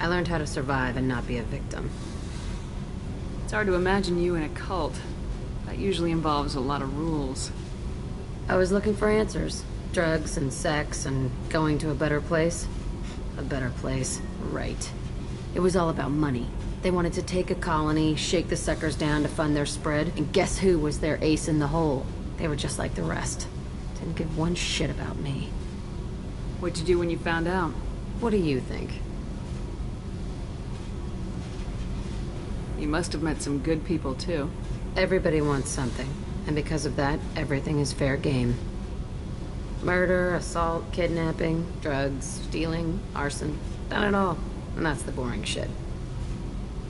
I learned how to survive and not be a victim. It's hard to imagine you in a cult. That usually involves a lot of rules. I was looking for answers. Drugs and sex and going to a better place. A better place, right. It was all about money. They wanted to take a colony, shake the suckers down to fund their spread, and guess who was their ace in the hole? They were just like the rest. Didn't give one shit about me. What'd you do when you found out? What do you think? You must have met some good people, too. Everybody wants something, and because of that, everything is fair game. Murder, assault, kidnapping, drugs, stealing, arson, done it all. And that's the boring shit.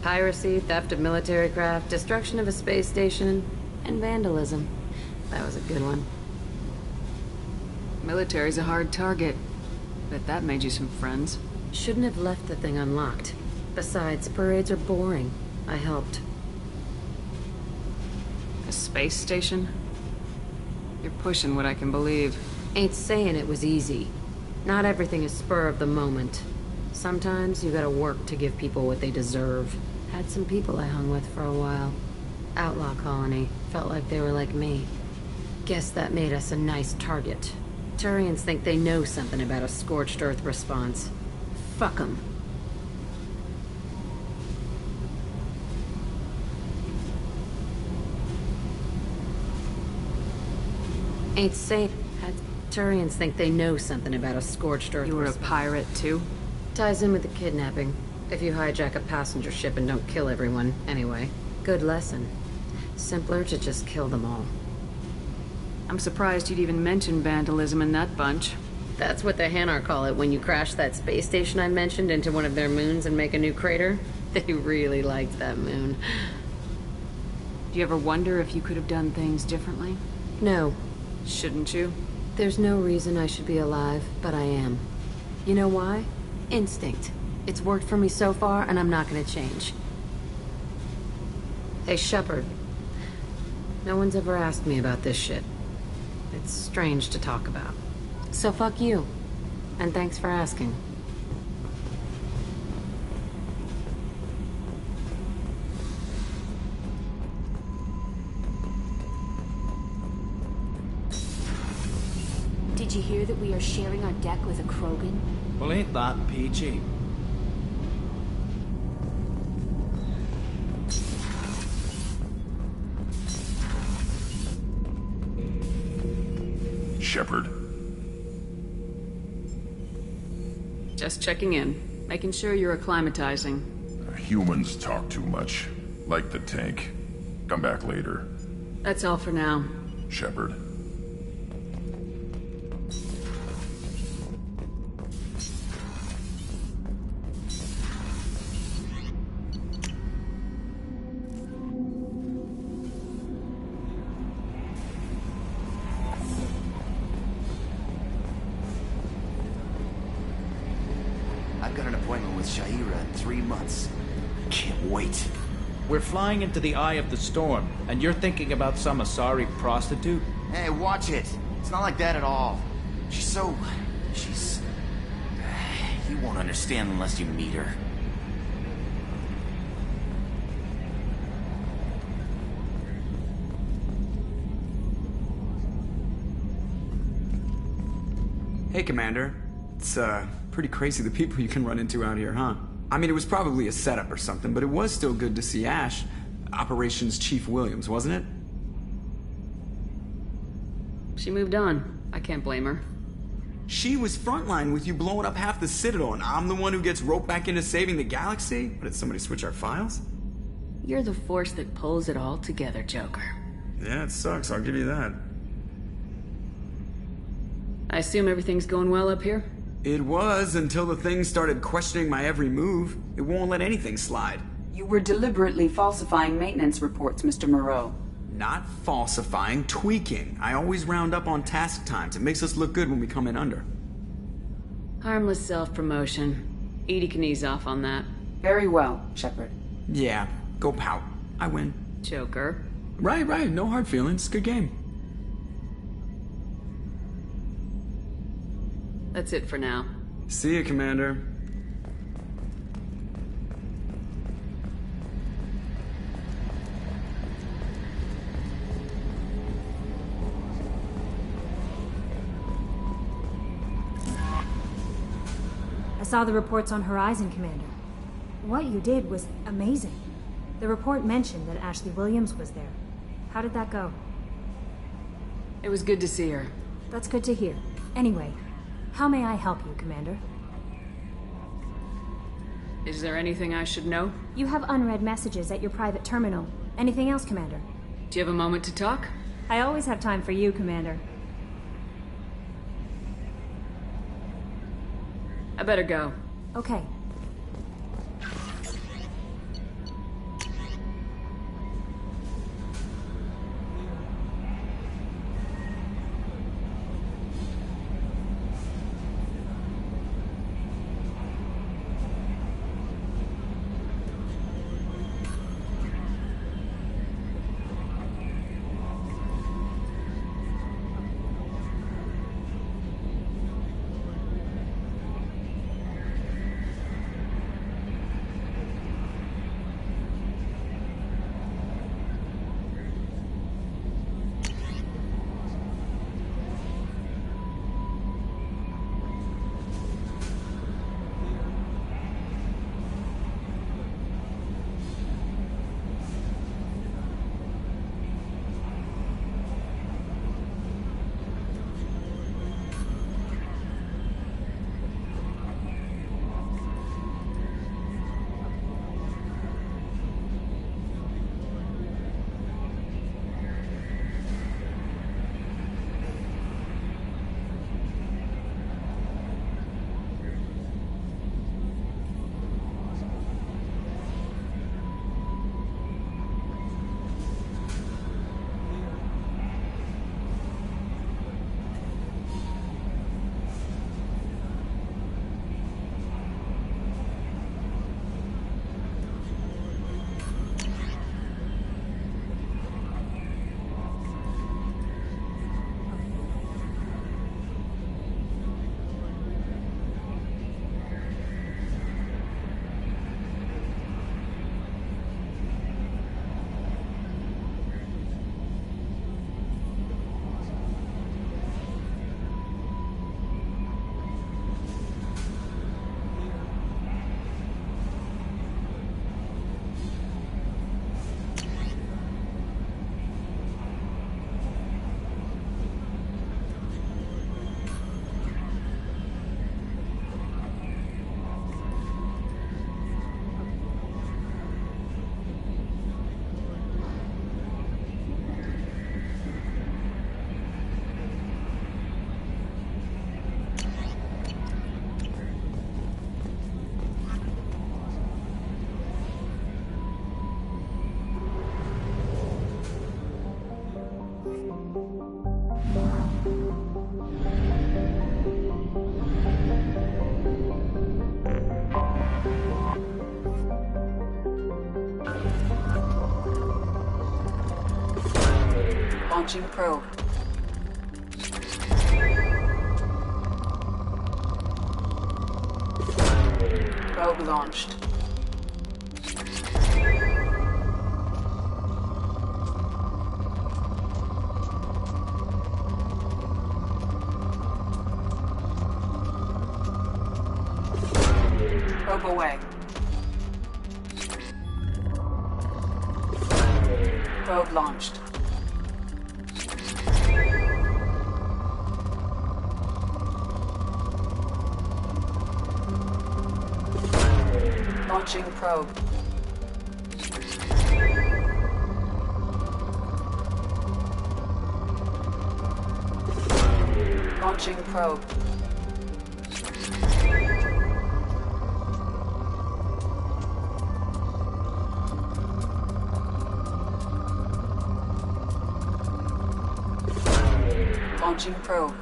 Piracy, theft of military craft, destruction of a space station, and vandalism. That was a good one. Military's a hard target. Bet that made you some friends. Shouldn't have left the thing unlocked. Besides, parades are boring. I helped. A space station? You're pushing what I can believe. Ain't saying it was easy. Not everything is spur of the moment. Sometimes you gotta work to give people what they deserve. Had some people I hung with for a while. Outlaw colony. Felt like they were like me. Guess that made us a nice target. Turians think they know something about a scorched earth response. Fuck 'em. Ain't saying... Turians think they know something about a scorched earth. You were a pirate, too? Ties in with the kidnapping. If you hijack a passenger ship and don't kill everyone, anyway. Good lesson. Simpler to just kill them all. I'm surprised you'd even mention vandalism in that bunch. That's what the Hanar call it when you crash that space station I mentioned into one of their moons and make a new crater. They really liked that moon. Do you ever wonder if you could have done things differently? No. Shouldn't you? There's no reason I should be alive, but I am. You know why? Instinct. It's worked for me so far, and I'm not gonna change. Hey, Shepard. No one's ever asked me about this shit. It's strange to talk about. So fuck you. And thanks for asking. Did you hear that we are sharing our deck with a Krogan? Well, ain't that PG? Shepard. Just checking in. Making sure you're acclimatizing. Humans talk too much. Like the tank. Come back later. That's all for now. Shepard. I've got an appointment with Shaira in 3 months. Can't wait. We're flying into the eye of the storm, and you're thinking about some Asari prostitute? Hey, watch it. It's not like that at all. She's... You won't understand unless you meet her. Hey, Commander. It's, pretty crazy the people you can run into out here, huh? I mean, it was probably a setup or something, but it was still good to see Ash. Operations Chief Williams, wasn't it? She moved on. I can't blame her. She was frontline with you blowing up half the Citadel, and I'm the one who gets roped back into saving the galaxy? But did somebody switch our files? You're the force that pulls it all together, Joker. Yeah, it sucks, I'll give you that. I assume everything's going well up here? It was, until the thing started questioning my every move. It won't let anything slide. You were deliberately falsifying maintenance reports, Mr. Moreau. Not falsifying, tweaking. I always round up on task times. It makes us look good when we come in under. Harmless self-promotion. Edie can ease off on that. Very well, Shepard. Yeah, go pout. I win. Joker. Right, no hard feelings. Good game. That's it for now. See you, Commander. I saw the reports on Horizon, Commander. What you did was amazing. The report mentioned that Ashley Williams was there. How did that go? It was good to see her. That's good to hear. Anyway, how may I help you, Commander? Is there anything I should know? You have unread messages at your private terminal. Anything else, Commander? Do you have a moment to talk? I always have time for you, Commander. I better go. Okay. Launching probe. Probe launched. Probe away. Probe launched. Launching probe. Launching probe. Launching probe.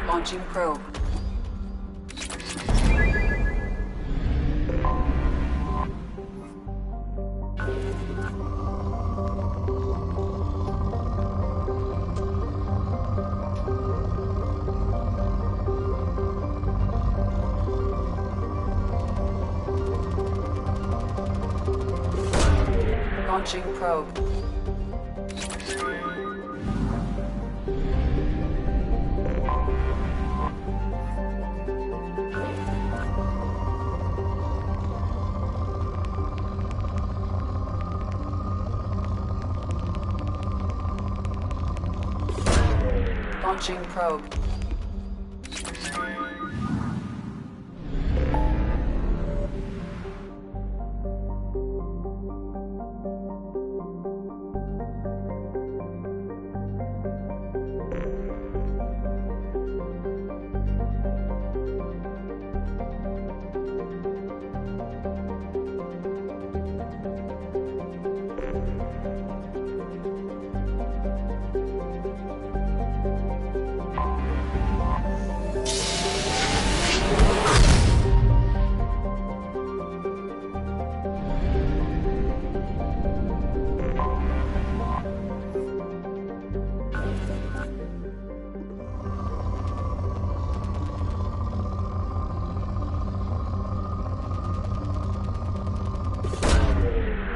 Launching probe. Launching probe. Launching probe.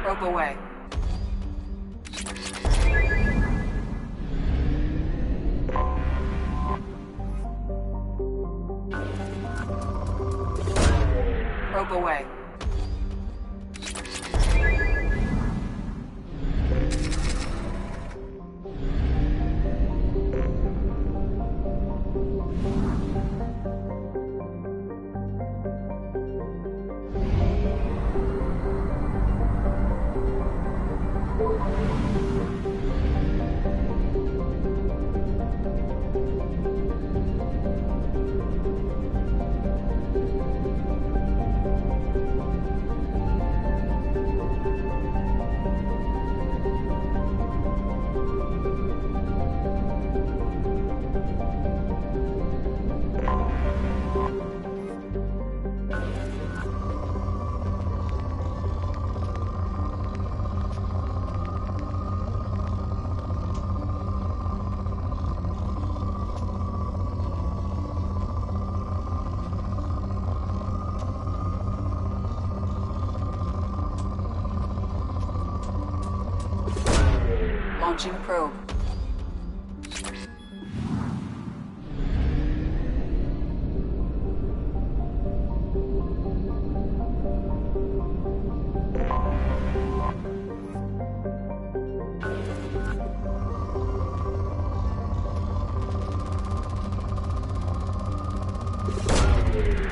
Probe away. Probe away. Launching probe.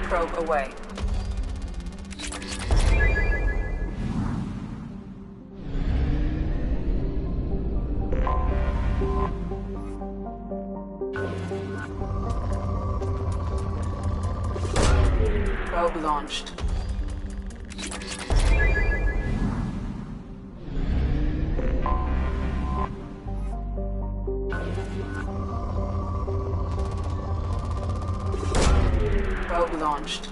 Probe away. Probe launched. Probe launched.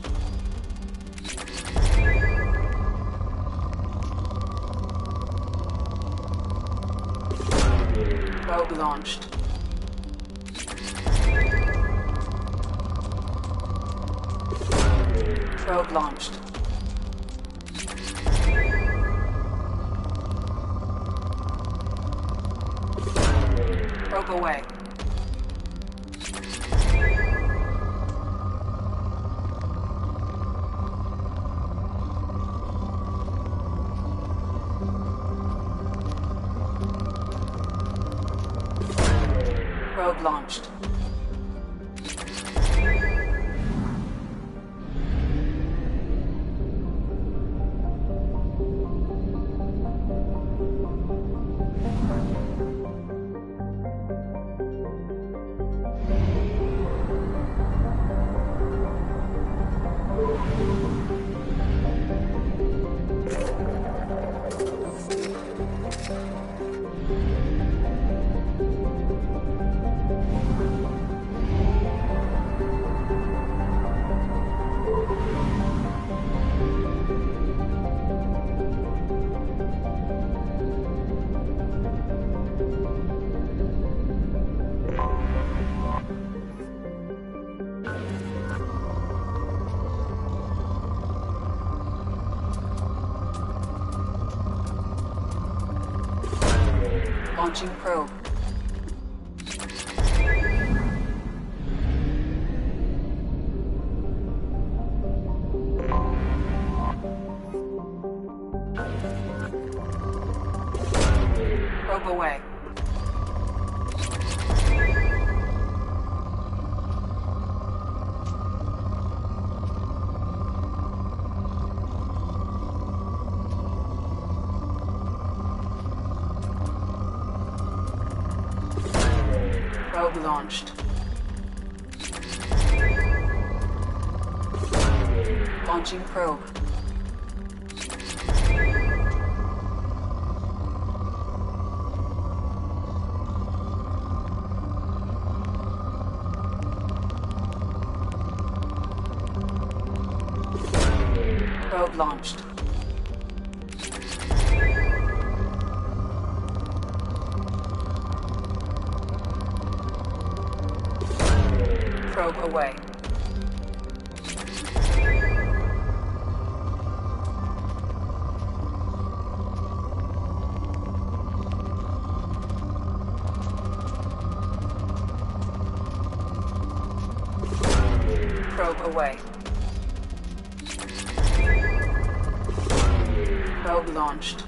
Probe launched. Probe launched. Probe away. Probe launched. Launching probe. Probe away. Probe launched. Launching probe. Probe launched. Probe away. Probe away. Probe launched.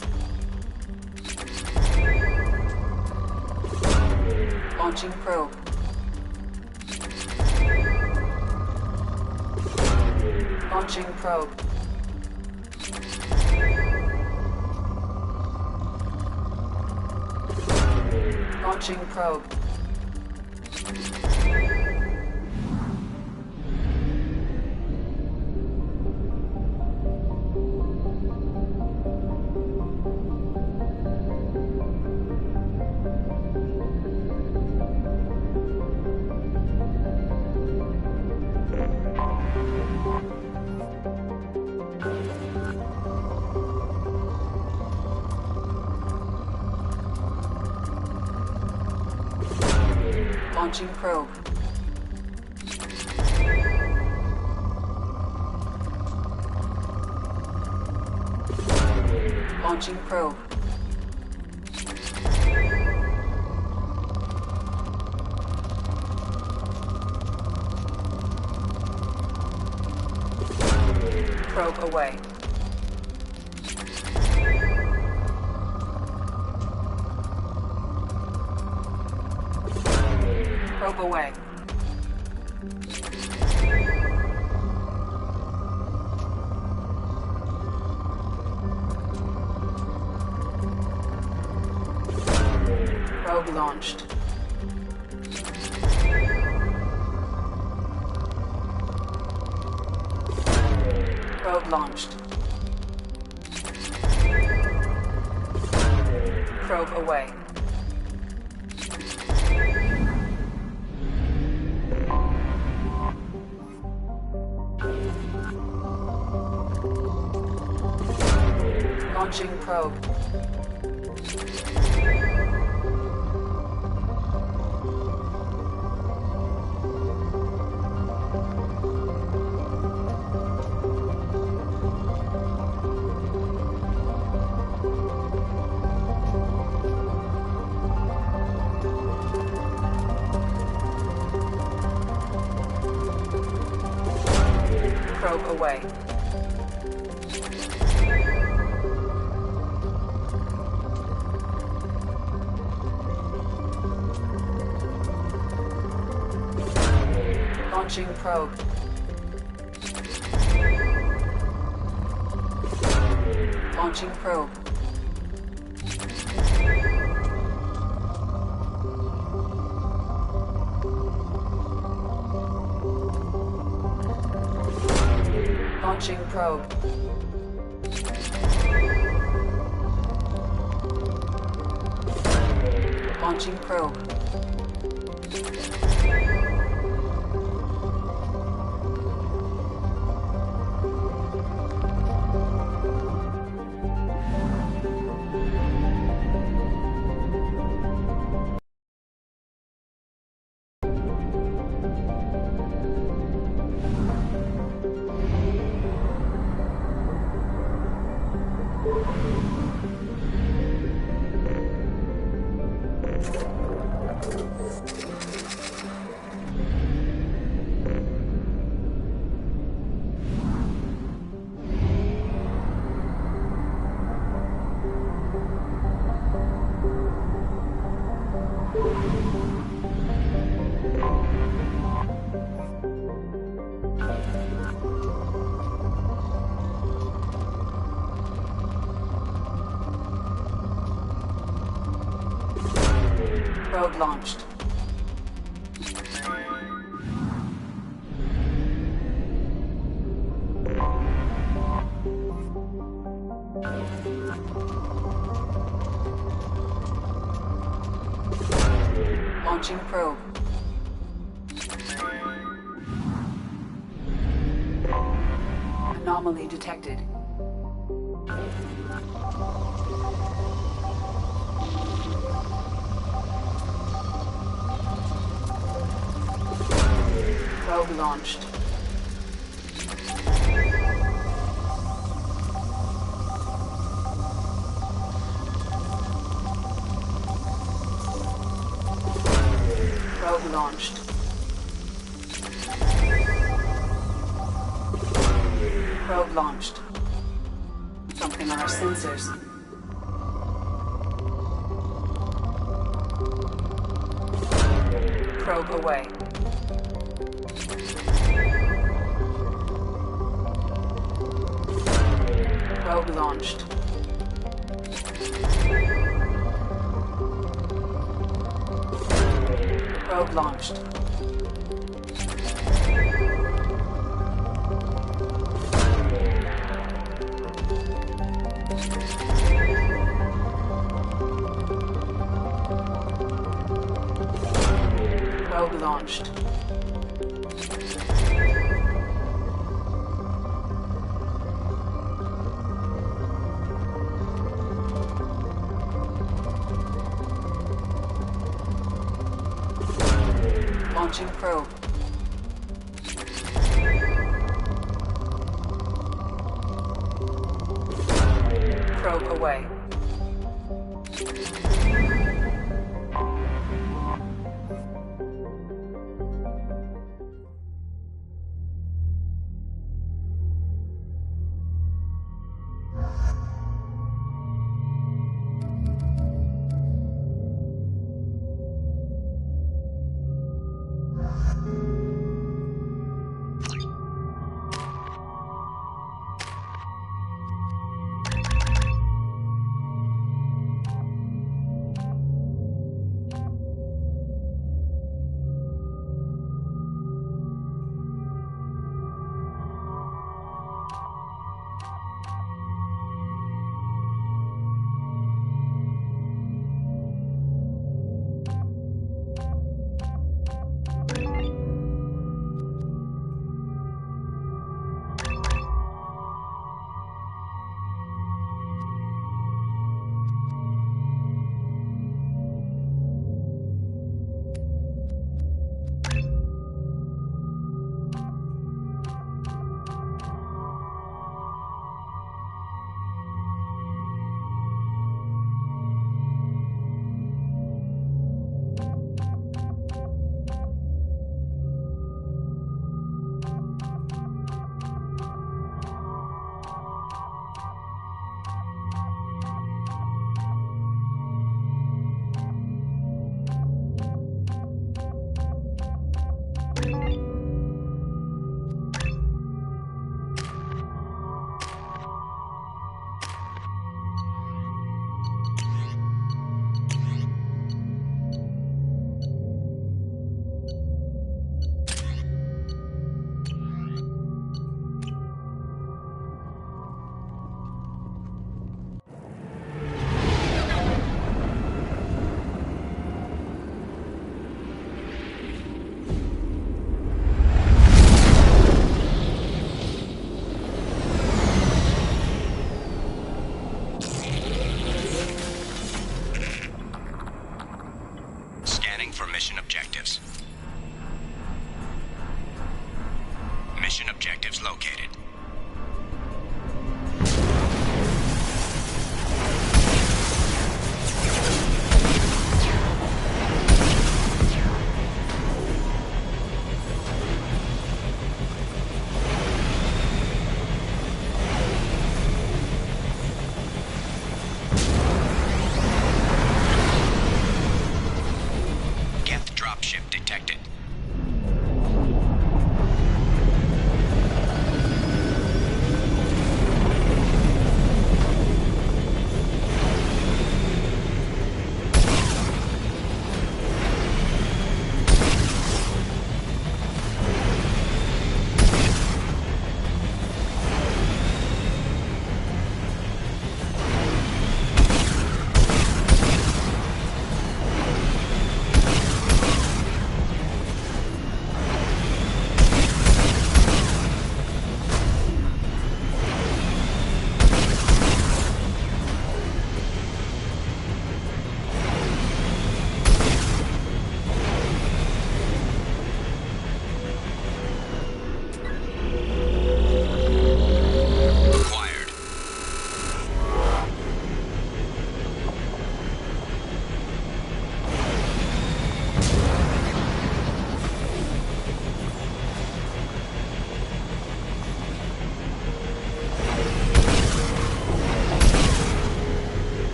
Launching probe. Launching probe. Launching probe. Launching probe. Launching probe. Probe away. Probe away. Probe launched. Probe launched. Probe away. Launching probe. Probe away. Launching probe. Launching probe. Launching probe. Launching probe. Probe launched. Launching probe. Anomaly detected. Probe launched. Probe launched. Probe launched. Something on our sensors. Probe away. Probe launched. Probe launched. Probe launched. Launching probe. Probe away. objectives located. Geth dropship detected.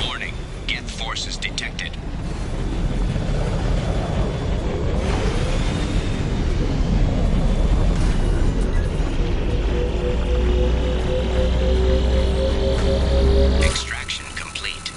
Warning, Geth forces detected. Extraction complete.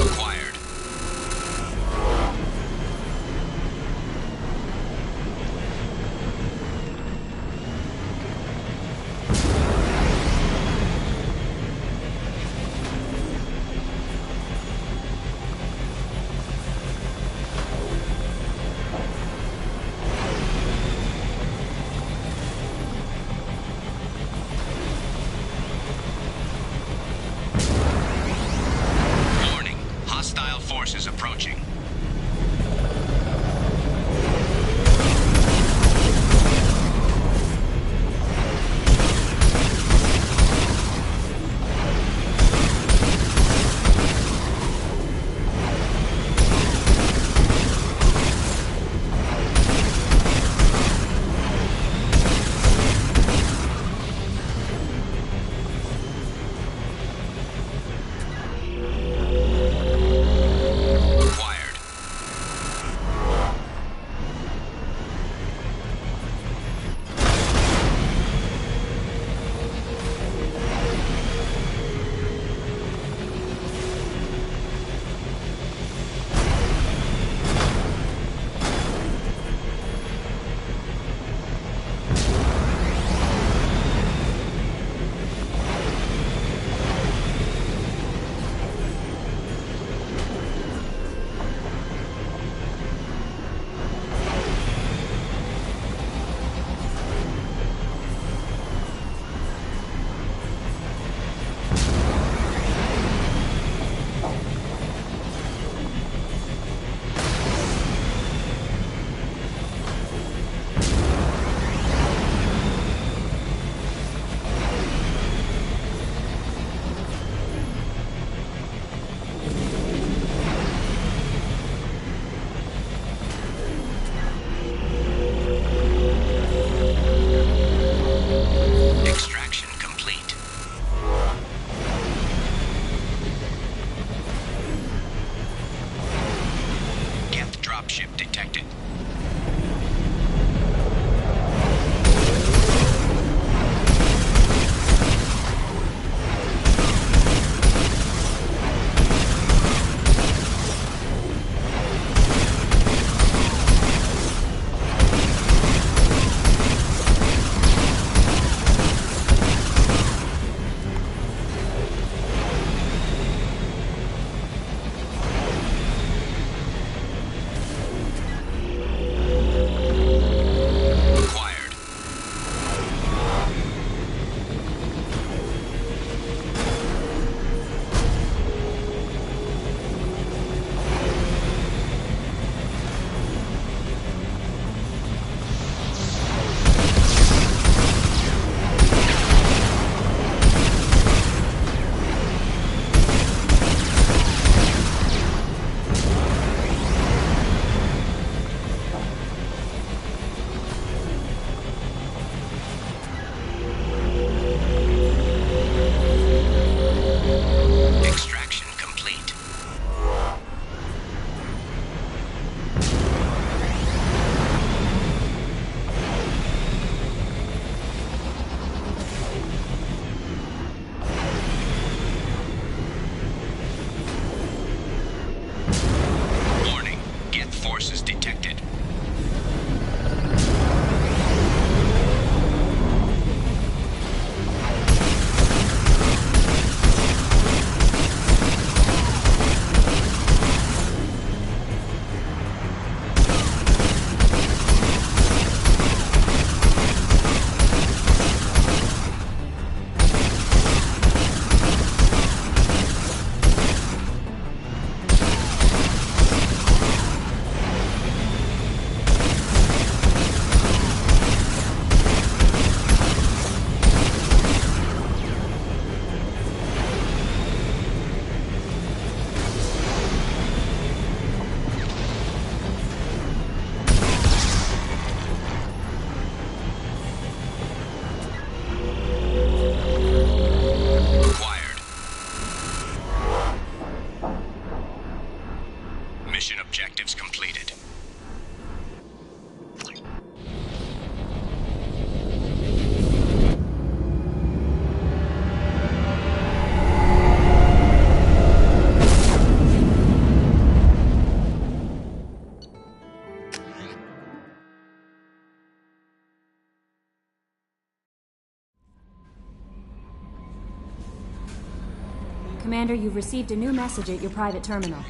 Acquired. Warning, hostile forces approaching. Acquired. Commander, you've received a new message at your private terminal.